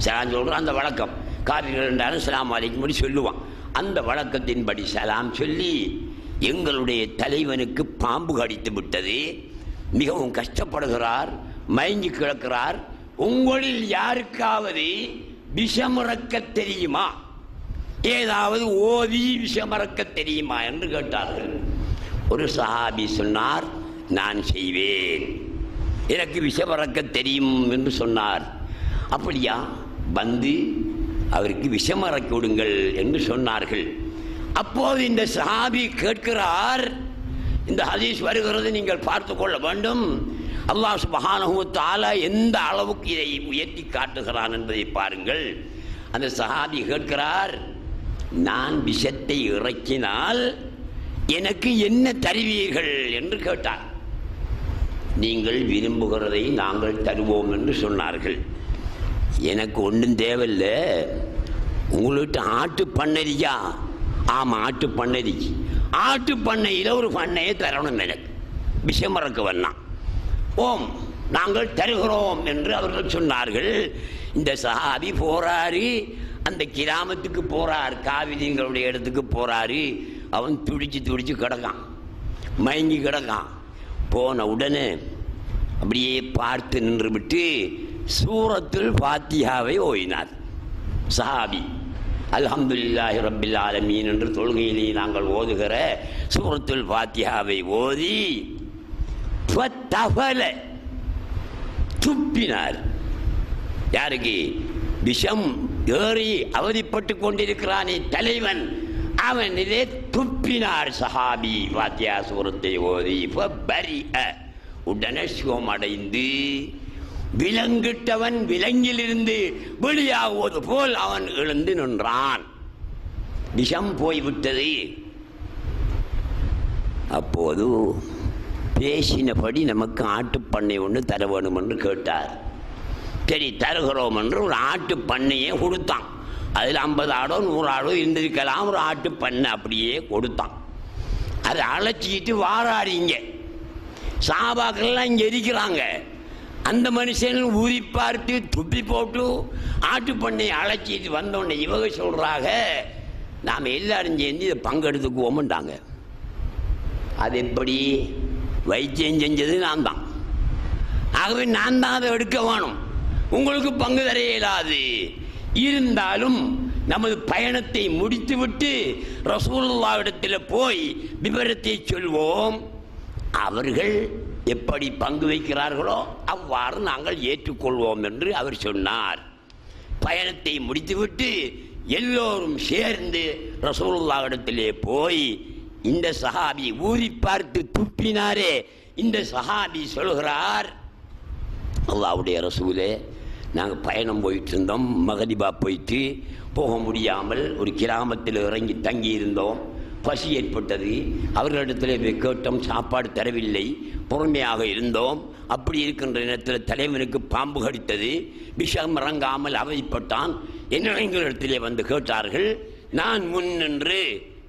சலாம் சொல்கிற அந்த வழக்கம், காவிர்கள் என்றாலும் சலாம் அலைக்கும்படி சொல்லுவான். அந்த வழக்கத்தின்படி சலாம் சொல்லி, எங்களுடைய தலைவனுக்கு பாம்பு கடித்து விட்டது, மிகவும் கஷ்டப்படுகிறார், மயங்கி கிடக்கிறார், உங்களில் யாருக்காவது விஷமறக்க தெரியுமா, ஏதாவது ஓதி விஷமறக்க தெரியுமா என்று கேட்டார்கள். ஒரு சஹாபி சொன்னார், நான் செய்வேன், எனக்கு விஷமறக்க தெரியும் என்று சொன்னார். அப்படியா, வந்து அவருக்கு விஷமறக்க விடுங்கள் என்று சொன்னார்கள். அப்போது இந்த சஹாபி கேட்கிறார், இந்த ஹதீஸ் வருகிறது, நீங்கள் பார்த்து கொள்ள வேண்டும். அல்லாஹ் சுப்ஹானஹு வ தஆலா எந்த அளவுக்கு இதை உயர்த்தி காட்டுகிறான் என்பதை பாருங்கள். அந்த சஹாபி கேட்கிறார், நான் விஷத்தை இறக்கினால் எனக்கு என்ன தருவீர்கள் என்று கேட்டார். நீங்கள் விரும்புகிறதை நாங்கள் தருவோம் என்று சொன்னார்கள். எனக்கு ஒன்றும் தேவையில்லை, உங்கள்கிட்ட ஆட்டு பண்ணையா? ஆமாம், ஆட்டு பண்ணை. ஆட்டு பண்ணையில் ஒரு பண்ணையை தரணும், எனக்கு விஷம் இறக்க வேணாம். ஓம், நாங்கள் தருகிறோம் என்று அவர்கள் சொன்னார்கள். இந்த சஹாபி போறாரு, அந்த கிராமத்துக்கு போறார், காவிரிங்களுடைய இடத்துக்கு போறாரு. அவன் துடிச்சு கிடக்கான், மயங்கி கிடக்கான். போன உடனே அப்படியே பார்த்து நின்று விட்டு சூரத்துல் ஃபாத்திஹாவை ஓதினார் சஹாபி. அல்ஹம்துலில்லாஹி ரப்பில் ஆலமீன் என்று தொழுகையிலே நாங்கள் ஓதுகிற சூரத்துல் ஃபாத்திஹாவை ஓதி துப்பினார். யாருக்கு? விஷம் ஏறி அவதிப்பட்டு கொண்டிருக்கிறானே தலைவன், அவனிலே துப்பினார் சஹாபி. ஃபாத்திஹா சூரத்தை ஓதி உடனே சுகமடைந்து விலங்கிட்டவன் விலங்கிலிருந்து வெளியாகுவது போல் அவன் எழுந்து நின்றான். விஷம் போய்விட்டது. அப்போது பேசினபடி நமக்கு ஆட்டு பண்ணை ஒன்று தர வேணும் என்று கேட்டார். சரி, தருகிறோம் என்று ஒரு ஆட்டு பண்ணையே கொடுத்தான். அதில் 50 ஆடோ 100 ஆடோ இருந்திருக்கலாம். ஒரு ஆட்டு பண்ணை அப்படியே கொடுத்தான். அதை அழைச்சிக்கிட்டு வாராடிங்க. சாபாக்கள்லாம் இங்கே இருக்கிறாங்க. அந்த மனுஷன் ஊறி பார்த்து துப்பி போட்டு ஆட்டு பண்ணையை அழைச்சிட்டு வந்தோடனே இவங்க சொல்கிறாங்க, நாம் எல்லாரும் சேர்ந்து இதை பங்கெடுத்துக்குவோம்ட்டாங்க. அது எப்படி? வைத்தியம் செஞ்சது நான் தான், ஆகவே நான் தான் அதை எடுக்க வேணும், உங்களுக்கு பங்கு தர இயலாது. இருந்தாலும் நமது பயணத்தை முடித்துவிட்டு ரசூலுல்லாஹ்விடத்தில் போய் விவரத்தை சொல்வோம். அவர்கள் எப்படி பங்கு வைக்கிறார்களோ அவ்வாறு நாங்கள் ஏற்றுக்கொள்வோம் என்று அவர் சொன்னார். பயணத்தை முடித்துவிட்டு எல்லோரும் சேர்ந்து ரசூலுல்லாஹ்விடத்திலே போய், இந்த சஹாபி ஊறி பார்த்து துப்பினாரே, இந்த சஹாபி சொல்கிறார், அல்லாஹ்வுடைய ரசூலே, நாங்கள் பயணம் போயிட்டு இருந்தோம், மகரிபா போயிட்டு போக முடியாமல் ஒரு கிராமத்தில் இறங்கி தங்கி இருந்தோம். பசி ஏற்பட்டது, அவர்களிடத்தில் கேட்டோம், சாப்பாடு தரவில்லை, பொறுமையாக இருந்தோம். அப்படி இருக்கின்ற நேரத்தில் தலைவனுக்கு பாம்பு கடித்தது, விஷம் இறங்காமல் அவதிப்பட்டான். எங்களிடத்திலே வந்து கேட்டார்கள். நான் முன் நின்று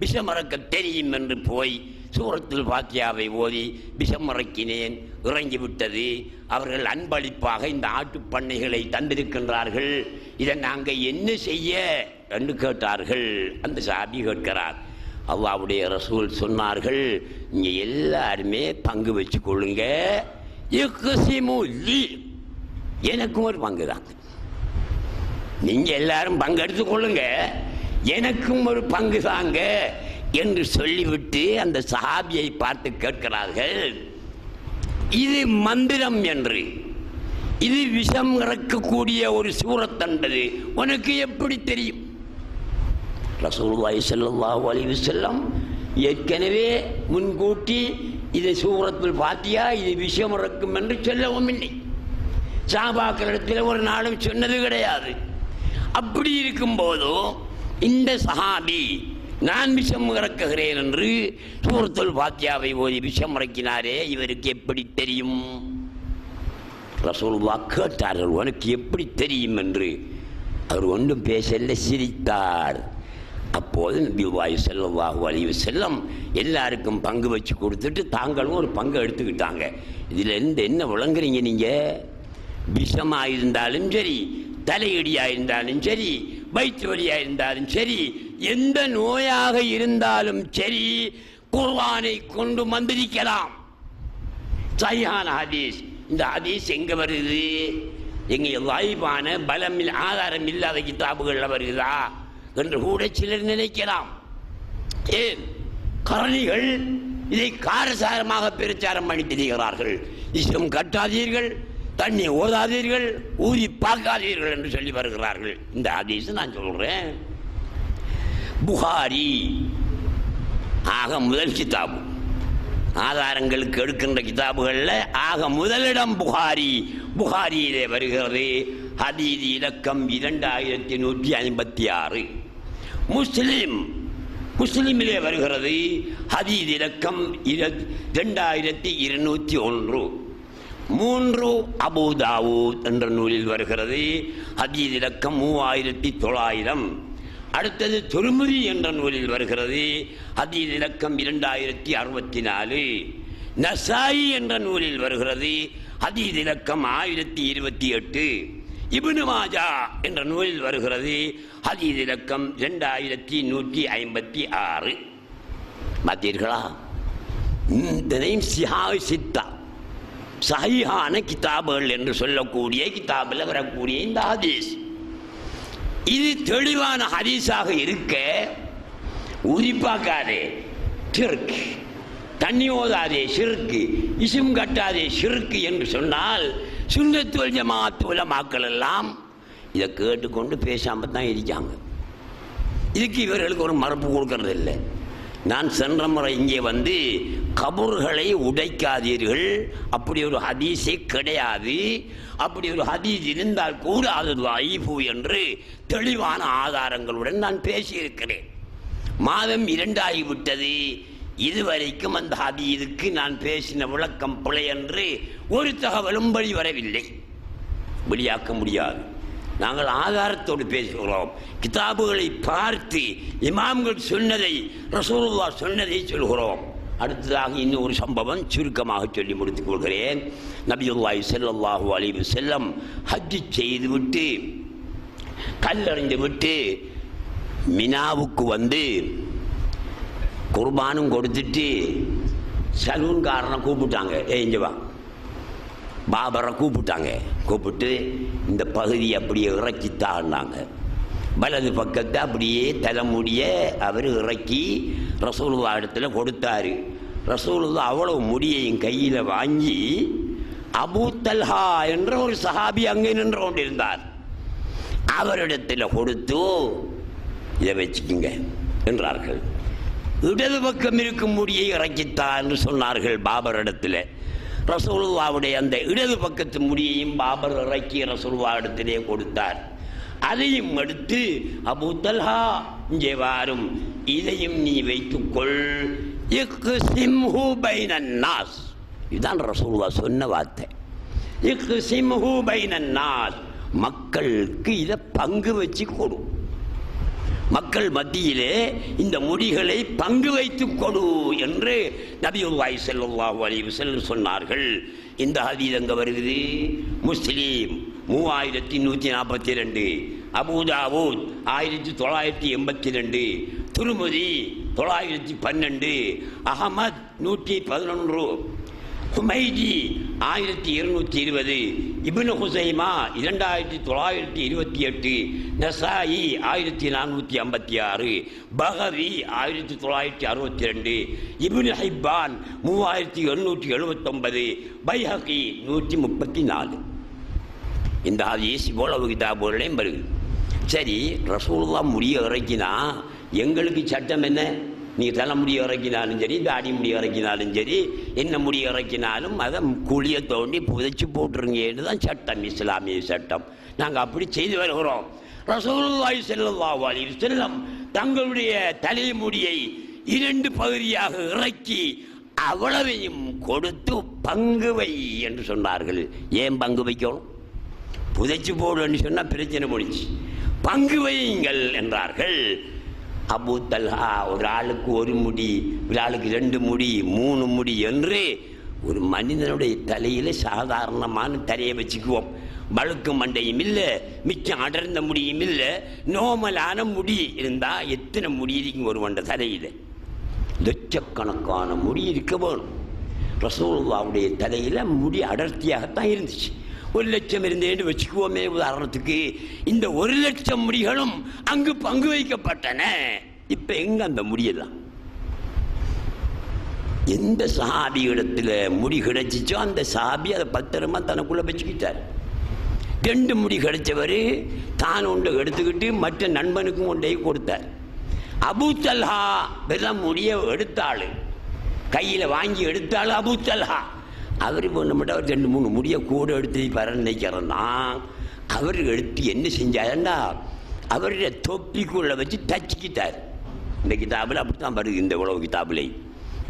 விஷம் இறக்க தெரியும் என்று போய் சூரத்துல் ஃபாத்திஹாவை ஓதி விஷம் இறக்கினேன், இறங்கிவிட்டது. அவர்கள் அன்பளிப்பாக இந்த ஆட்டு பண்ணைகளை தந்திருக்கின்றார்கள், இதை நாங்கள் என்ன செய்ய என்று கேட்டார்கள். அந்த சாபி கேட்கிறார். அல்லாஹ்வுடைய ரசூல் சொன்னார்கள், இங்கே எல்லாருமே பங்கு வச்சு கொள்ளுங்க, எனக்கும் ஒரு பங்கு தான், நீங்க எல்லாரும் பங்கு எடுத்துக் கொள்ளுங்க, எனக்கும் ஒரு பங்கு தாங்க என்று சொல்லிவிட்டு அந்த சஹாபியை பார்த்து கேட்கிறார்கள், இது மந்திரம் என்று, இது விஷம் இறக்கக்கூடிய ஒரு சூரத் என்பது உனக்கு எப்படி தெரியும்? ரசூலுல்லாஹி ஸல்லல்லாஹு அலைஹி வஸல்லம் ஏற்கனவே முன்கூட்டி இது சூரத்துல் ஃபாத்திஹா, இது விஷம் இறக்கும் என்று சொல்லவும் இல்லை. சஹாபாக்களிடத்தில் ஒரு நாளும் சொன்னது கிடையாது. அப்படி இருக்கும்போது இந்த சஹாபி நான் விஷம் இறக்குகிறேன் என்று சூரத்துல் ஃபாத்திஹாவை ஓதி விஷம் இறக்கினாரே, இவருக்கு எப்படி தெரியும்? ரசூலுல்லாஹ் கேட்டார்கள், உனக்கு எப்படி தெரியும் என்று. அவர் ஒன்றும் பேசல, சிரித்தார். அப்போது நபியுல்லாஹி ஸல்லல்லாஹு அலைஹி வஸல்லம் எல்லாருக்கும் பங்கு வச்சு கொடுத்துட்டு தாங்களும் ஒரு பங்கு எடுத்துக்கிட்டாங்க. இதில் இருந்து என்ன விளங்குறீங்க? நீங்கள் விஷமாக இருந்தாலும் சரி, தலையடியாக இருந்தாலும் சரி, வயிற்று வலியாக இருந்தாலும் சரி, எந்த நோயாக இருந்தாலும் சரி, குர்ஆனை கொண்டு மந்திரிக்கலாம். சஹீஹான ஹதீஸ். இந்த ஹதீஸ் எங்கே வருது? எங்கே லைவான பலம் ஆதாரம் இல்லாத கிதாபுகளில் வருகிறதா என்று கூட சிலர் நினைக்கலாம். ஏன் கரணிகள் இதை காரசாரமாக பிரச்சாரம் பண்ணி திரிகிறார்கள். விஷம் கட்டாதீர்கள், தண்ணி ஓதாதீர்கள், ஊதி பார்க்காதீர்கள் என்று சொல்லி வருகிறார்கள். இந்த ஹதீஸ் நான் சொல்றேன், புகாரி ஆக முதல் கிதாபு, ஆதாரங்களுக்கு எடுக்கின்ற கிதாபுகளில் ஆக முதலிடம் புகாரி. புகாரியிலே வருகிறது ஹதீஸ் இலக்கம் 2156. முஸ்லிமிலே வருகிறது ஹதீஸ் இலக்கம் 2201. 3 அபூ தாவூத் என்ற நூலில் வருகிறது ஹதீஸ் இலக்கம் 3900. அடுத்தது துர்முதி என்ற நூலில் வருகிறது ஹதீஸ் இலக்கம் 2064. நசாயி என்ற நூலில் வருகிறது ஹதீஸ் இலக்கம் 1028. இப்னு மாஜா என்ற நூலில் வருகிறது ஹதீஸ் இலக்கம் 2156. பார்த்தீர்களா? சித்தா சஹீஹான கிதாபுகள் என்று சொல்லக்கூடிய கிதாபில் வரக்கூடிய இந்த ஹதீஸ், இது தெளிவான ஹதீஸாக இருக்க உதிப்பாக்காதே ஷிர்க், தண்ணி ஓதாதே ஷிர்க், இஸ்ம் கட்டாதே ஷிர்க் என்று சொன்னால் சுன்னத் வல் ஜமாஅத் உலமாக்கள் எல்லாம் இதை கேட்டுக்கொண்டு பேசாமல் தான் இருக்காங்க. இதுக்கு இவர்களுக்கு ஒரு மறுப்பு கொடுக்கறது இல்லை. நான் சென்ற முறை இங்கே வந்து கபூர்களை உடைக்காதீர்கள், அப்படி ஒரு ஹதீஸே கிடையாது, அப்படி ஒரு ஹதீஸ் இருந்தால் கூட அது லைஃபு என்று தெளிவான ஆதாரங்களுடன் நான் பேசியிருக்கிறேன். மாதம் 2 ஆகிவிட்டது, இதுவரைக்கும் அந்த ஹதீஸுக்கு நான் பேசின விளக்கம் பிழை என்று ஒரு தகவலும் வெளிவரவில்லை. வெளியாக்க முடியாது. நாங்கள் ஆதாரத்தோடு பேசுகிறோம். கிதாபுகளை பார்த்து இமாம்கள் சொன்னதை, ரசூலுல்லாஹ் சொன்னதை சொல்கிறோம். அடுத்ததாக இன்னும் ஒரு சம்பவம் சுருக்கமாக சொல்லி முடித்துக் கொள்கிறேன். நபியுல்லாஹி ஸல்லல்லாஹு அலைஹி வஸல்லம் ஹஜ் செய்துவிட்டு கல்லறிந்து விட்டு மினாவுக்கு வந்து குர்பானும் கொடுத்துட்டு சலூன்காரனை கூப்பிட்டாங்க. இங்கே வா, பாபரை கூப்பிட்டு இந்த பகுதி அப்படியே இறக்கித்தான்னாங்க. வலது பக்கத்தை அப்படியே தலைமுடிய அவர் இறக்கி ரசூலுல்லாஹ் இடத்துல கொடுத்தாரு. ரசூலுல்லாஹ் அவ்வளவு முடியையும் கையில் வாங்கி அபூ தல்ஹா என்ற ஒரு சஹாபி அங்கே நின்று கொண்டிருந்தார், அவரிடத்தில் கொடுத்து இதை வச்சுக்குங்க என்றார்கள். இடது பக்கம் இருக்கும் முடியை இறக்கித்தா என்று சொன்னார்கள் பாபரிடத்தில். ரசூலுல்லாஹ்வுடைய அந்த இடது பக்கத்து முடியையும் பாபர் இறக்கி ரசூலுல்லாஹ்விடத்திலே கொடுத்தார். அதையும் எடுத்து அபூ தல்ஹா இங்கே வாரும், இதையும் நீ வைத்துக்கொள், இக்ஸிம்ஹு பைனன் நாஸ். இதுதான் ரசூலுல்லாஹ் சொன்ன வார்த்தை. இக்ஸிம்ஹு பைனன் நாஸ், மக்களுக்கு இதை பங்கு வச்சு கொடு, மக்கள் மத்தியிலே இந்த முடிகளை பங்கு வைத்துக் கொடு என்று நபியுல்லாஹி ஸல்லல்லாஹு அலைஹி வஸல்லம் சொன்னார்கள். இந்த ஹதீஸ் எங்க வருகிறது? முஸ்லிம் 3142, அபூ தாவூத் 1982, துர்முதி 912, அஹமத் 111, ஹுமைதி 1220, இப்னு ஹுசைமா 2928, நசாயி 1456, பகவி 1962, இப்னு ஹிப்பான் 3879, பைஹகி 134. இந்த ஹதீஸ் இவ்வளவு கிதாபுகளையும் வருது. சரி, ரசூலுல்லாஹ் முடிய இறக்கினா எங்களுக்கு சட்டம் என்ன? நீ தலைமுடிய இறக்கினாலும் சரி, தாடி முடிய இறக்கினாலும் சரி, என்ன முடிய இறக்கினாலும் அதை குழியை தோண்டி புதைச்சி போட்டுருங்கன்னு தான் சட்டம், இஸ்லாமிய சட்டம். நாங்கள் அப்படி செய்து வருகிறோம். ரசூலுல்லாஹி ஸல்லல்லாஹு அலைஹி வஸல்லம் தங்களுடைய தலைமுடியை 2 பகுதியாக இறக்கி அவ்வளவையும் கொடுத்து பங்கு வை என்று சொன்னார்கள். ஏன் பங்கு வைக்கணும்? புதைச்சி போடுன்னு சொன்னால் பிரச்சனை முடிச்சு, பங்கு வையுங்கள் என்றார்கள். அபூ தல்ஹா ஒரு ஆளுக்கு 1 முடி, ஒரு ஆளுக்கு 2 முடி, 3 முடி என்று ஒரு மனிதனுடைய தலையில் சாதாரணமான தலையை வச்சுக்குவோம். வழுக்கு மண்டையும் இல்லை, மிச்சம் அடர்ந்த முடியும் இல்லை, நோமலான முடி இருந்தால் எத்தனை முடி இருக்கும் ஒரு வண்ட தலையில்? லட்சக்கணக்கான முடி இருக்க வேணும். ரசூலுல்லாஹ்வுடைய தலையில் முடி அடர்த்தியாகத்தான் இருந்துச்சு. 1,00,000 இருந்தேன்னு வச்சுக்குவோமே உதாரணத்துக்கு. இந்த 1,00,000 முடிகளும் அங்கு பங்கு வைக்கப்பட்டன. இப்ப எங்க அந்த முடியெல்லாம்? எந்த சஹாபி இடத்துல முடி கிடைச்சிச்சோ அந்த சஹாபி அதை பத்திரமா தனக்குள்ள வச்சுக்கிட்டார். 2 முடி கிடைச்சவர் தான் ஒன்றை எடுத்துக்கிட்டு மற்ற நண்பனுக்கும் ஒன்றை கொடுத்தார். அபூ தல்ஹா வெறும் முடியை எடுத்தாள், கையில் வாங்கி எடுத்தாலும் அபூ தல்ஹா. அவர் நம்மகிட்ட ஒரு 2-3 முடிய கூட எடுத்து பரன்னு நினைக்கிறேன்னா அவர் எடுத்து என்ன செஞ்சாருன்னா அவருடைய தொப்பிக்குள்ளே வச்சு தச்சுக்கிட்டார். இந்த கிதாபில் அப்படி தான் வருது, இந்த உலக கிதாபிலே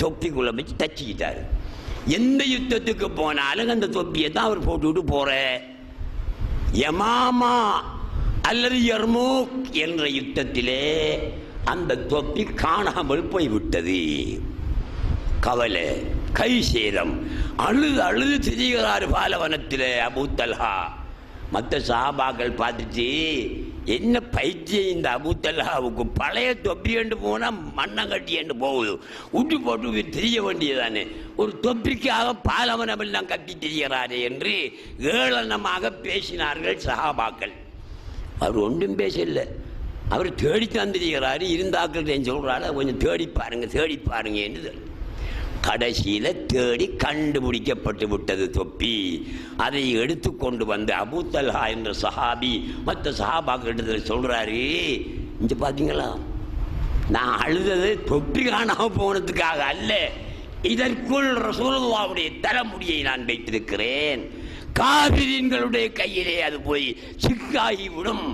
தொப்பிக்குள்ளே வச்சு தச்சுக்கிட்டார். எந்த யுத்தத்துக்கு போனாலும் அந்த தொப்பியை தான் அவர் போட்டுவிட்டு போற. யமாமா அல்லது யர்மூக் என்ற யுத்தத்திலே அந்த தொப்பி காணாமல் போய்விட்டது. கவலை, கை சேதம், அழுது அழுது திரிகிறார் பாலவனத்தில் அபூ தல்ஹா. மற்ற சஹாபாக்கள் பார்த்துட்டு என்ன பைத்தியம் இந்த அபூ தல்ஹாவுக்கு, பழைய தொப்பி என்று போனால் மண்ணங்கட்டி என்று போகுது, விட்டு போட்டு திரிய வேண்டியதானே, ஒரு தொப்பிக்காக பாலவனமெல்லாம் கட்டி திரிகிறாரே என்று ஏளனமாக பேசினார்கள் சஹாபாக்கள். அவர் ஒன்றும் பேசல, அவர் தேடித்தான் திரிகிறாரு. இருந்தாக்கள் சொல்கிறாரு கொஞ்சம் தேடி பாருங்க என்று. கடைசியில் தேடி கண்டுபிடிக்கப்பட்டு விட்டது தொப்பி. அதை எடுத்து கொண்டு வந்து அபூ தல்ஹா என்ற சஹாபி மற்ற சஹாபாக்கிட்ட சொல்கிறாரு, இங்கே பார்த்தீங்களா, நான் அழுதது தொப்பி காணாமல் போனதுக்காக அல்ல, இதற்குள் ரசூலுல்லாஹ்வுடைய தலைமுடியை நான் வைத்திருக்கிறேன், காபிரீன்களுடைய கையிலே அது போய் சிக்காகிவிடும்,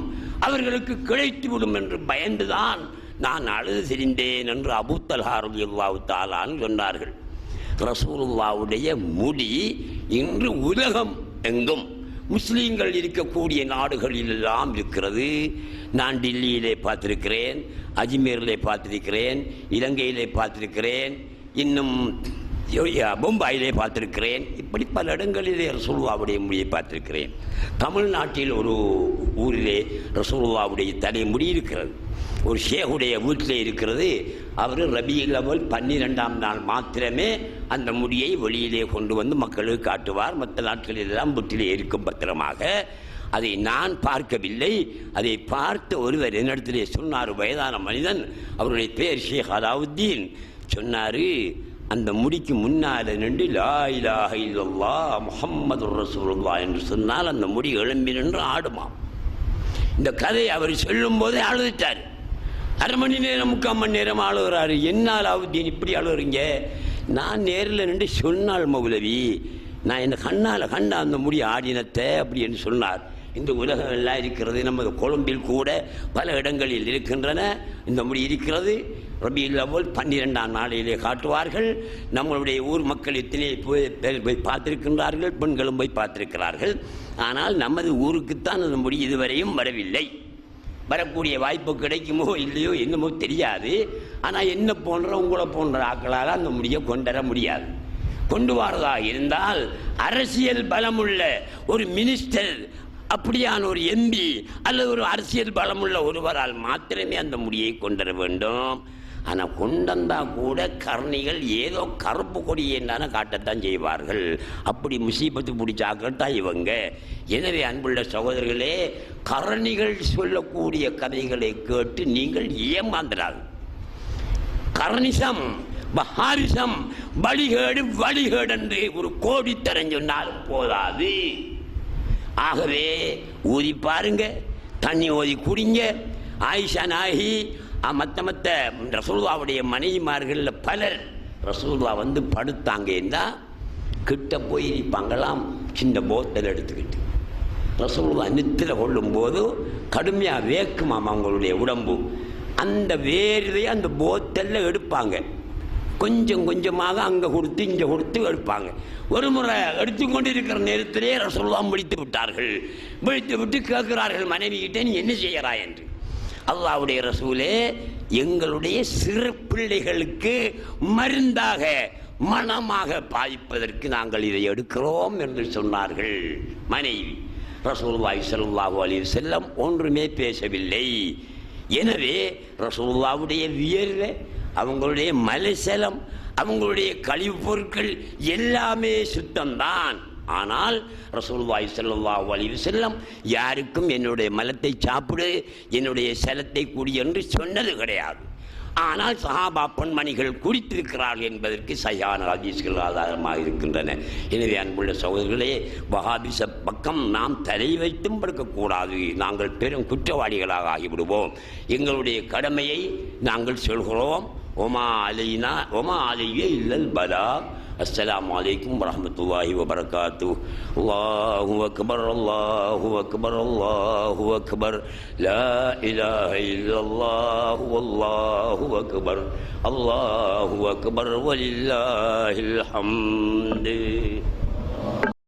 அவர்களுக்கு கிடைத்துவிடும் என்று பயந்துதான் நான் அழுது திரிந்தேன் என்று அபூ தல்ஹா ரலியல்லாஹு தஆலான்னு சொன்னார்கள். ரசூலுல்லாஹ்வுடைய முடி இன்று உலகம் எங்கும் முஸ்லீம்கள் இருக்கக்கூடிய நாடுகளிலெல்லாம் இருக்கிறது. நான் டில்லியிலே பார்த்திருக்கிறேன், அஜ்மீரிலே பார்த்திருக்கிறேன், இலங்கையிலே பார்த்திருக்கிறேன், இன்னும் மும்பாயிலே பார்த்திருக்கிறேன். இப்படி பல இடங்களிலே ரசூலுல்லாஹ்வுடைய முடியை பார்த்திருக்கிறேன். தமிழ்நாட்டில் ஒரு ஊரிலே ரசூலுல்லாஹ்வுடைய தலைமுடி இருக்கிறது. ஒரு ஷேகுடைய வீட்டில் இருக்கிறது. அவர் ரபியுல் அவ்வல் 12ஆம் நாள் மாத்திரமே அந்த முடியை வெளியிலே கொண்டு வந்து மக்களுக்கு காட்டுவார். மற்ற நாட்களிலெல்லாம் வீட்டிலே இருக்கும் பத்திரமாக. அதை நான் பார்க்கவில்லை. அதை பார்த்த ஒருவர் என்னிடத்திலே சொன்னார், வயதான மனிதன், அவருடைய பேர் ஷேக் அலாவுத்தீன். சொன்னார், அந்த முடிக்கு முன்னால் நின்று லா இலாஹ இல்லல்லாஹ் முஹம்மதுர் ரசூலுல்லாஹ் என்று சொன்னால் அந்த முடி எழும்பி நின்று ஆடுமாம். இந்த கதை அவர் சொல்லும் போதே அழுதுட்டார். 1/2 மணி நேரம் 3/4 மணி நேரம் அழுகிறாரு. என்னால் ஆகுதீன் இப்படி அழுகிறீங்க? நான் நேரில் நின்று சொன்னால் மௌலவி, நான் என்ன கண்ணால் கண்ட அந்த முடி ஆடினத்தை அப்படி என்று சொன்னார். இந்த உலகம் எல்லாம் இருக்கிறது, நமது கொழும்பில் கூட பல இடங்களில் இருக்கின்றன இந்த முடி இருக்கிறது. ரபியுல் அவ்வல் 12ஆம் நாளிலே காட்டுவார்கள். நம்மளுடைய ஊர் மக்கள் எத்தனை பேர் போய் பார்த்திருக்கின்றார்கள், பெண்களும் போய் பார்த்திருக்கிறார்கள். ஆனால் நமது ஊருக்குத்தான் அந்த முடி இதுவரையும் வரவில்லை. வரக்கூடிய வாய்ப்பு கிடைக்குமோ இல்லையோ என்னமோ தெரியாது. ஆனால் என்ன போன்ற உங்களை போன்ற ஆக்களால் அந்த முடியை கொண்டு வர முடியாது. கொண்டு வரதாக இருந்தால் அரசியல் பலமுள்ள ஒரு மினிஸ்டர், அப்படியான ஒரு எம்பி அல்லது ஒரு அரசியல் பலமுள்ள ஒருவரால் மாத்திரமே அந்த முடியை கொண்டு வர வேண்டும். ஆனால் கொண்டந்தா கூட கர்ணிகள் ஏதோ கருப்பு கொடி என்றான காட்டத்தான் செய்வார்கள். அப்படி முசீபத்து பிடிச்சாக்கள் தான் இவங்க. எனவே அன்புள்ள சகோதரர்களே, கர்ணிகள் சொல்லக்கூடிய கதைகளை கேட்டு நீங்கள் ஏமாந்துடாது. கர்ணிசம் பஹாரிசம் வழிகேடு வழிகேடு என்று ஒரு கோடித்தரம் சொன்னாலும் போதாது. ஆகவே ஊதி பாருங்க, தண்ணி ஓதி குடிங்க. ஆயிஷா நாயகி மற்ற ரசூலுல்லாஹ்வுடைய மனைவிமார்களில் பலர் ரசூலுல்லாஹ் வந்து படுத்தாங்க என்றால் கிட்ட போய் இருப்பாங்களாம் சின்ன போத்தல் எடுத்துக்கிட்டு. ரசூலுல்லாஹ் நித்திர கொள்ளும்போது கடுமையாக வேக்குமாம் அவங்களுடைய உடம்பு. அந்த வேர்வையை அந்த போத்தலில் எடுப்பாங்க. கொஞ்சம் கொஞ்சமாக அங்கே கொடுத்து இங்கே கொடுத்து எடுப்பாங்க. ஒரு முறை எடுத்துக்கொண்டு இருக்கிற நேரத்திலே ரசூலுல்லாஹ் விழித்து விட்டார்கள். விழித்து விட்டு கேட்கிறார்கள் மனைவிகிட்டே, நீ என்ன செய்கிறாய் என்று. அல்லாஹ்வுடைய ரசூலே, எங்களுடைய சிறு பிள்ளைகளுக்கு மருந்தாக மனமாக பாய்ப்பதற்கு நாங்கள் இதை எடுக்கிறோம் என்று சொன்னார்கள் மனைவி. ரசூலுல்லாஹி ஸல்லல்லாஹு அலைஹி வஸல்லம் ஒன்றுமே பேசவில்லை. எனவே ரசூலுல்லாஹ்வுடைய வியர்வை, அவங்களுடைய மலைசலம், அவங்களுடைய கழிவுப் பொருட்கள் எல்லாமே சுத்தம்தான். ஆனால் ரசூலுல்லாஹி ஸல்லல்லாஹு அலைஹி வஸல்லம் யாருக்கும் என்னுடைய மலத்தை சாப்பிடு, என்னுடைய சலத்தை குடி என்று சொன்னது கிடையாது. ஆனால் சஹாபா பெண்மணிகள் குடித்திருக்கிறார்கள் என்பதற்கு சஹீஹான ஹதீஸ்கள் ஆதாரமாக இருக்கின்றன. எனவே அன்புள்ள சகோதரர்களே, வஹாபிச பக்கம் நாம் தலை வைத்தும் படுக்கக்கூடாது. நாங்கள் பெரும் குற்றவாளிகளாக ஆகிவிடுவோம். எங்களுடைய கடமையை நாங்கள் சொல்கிறோம், ஒமா அலைனா ஒமா அலையே இல்லல் பலா. அஸ்ஸலாமு அலைக்கும் வரஹ்மத்துல்லாஹி வபரகாத்துஹு. அல்லாஹு அக்பர் அல்லாஹு அக்பர் அல்லாஹு அக்பர் லா இலாஹ இல்லல்லாஹு வல்லாஹு அக்பர் அல்லாஹு அக்பர் வலில்லாஹில் ஹம்து.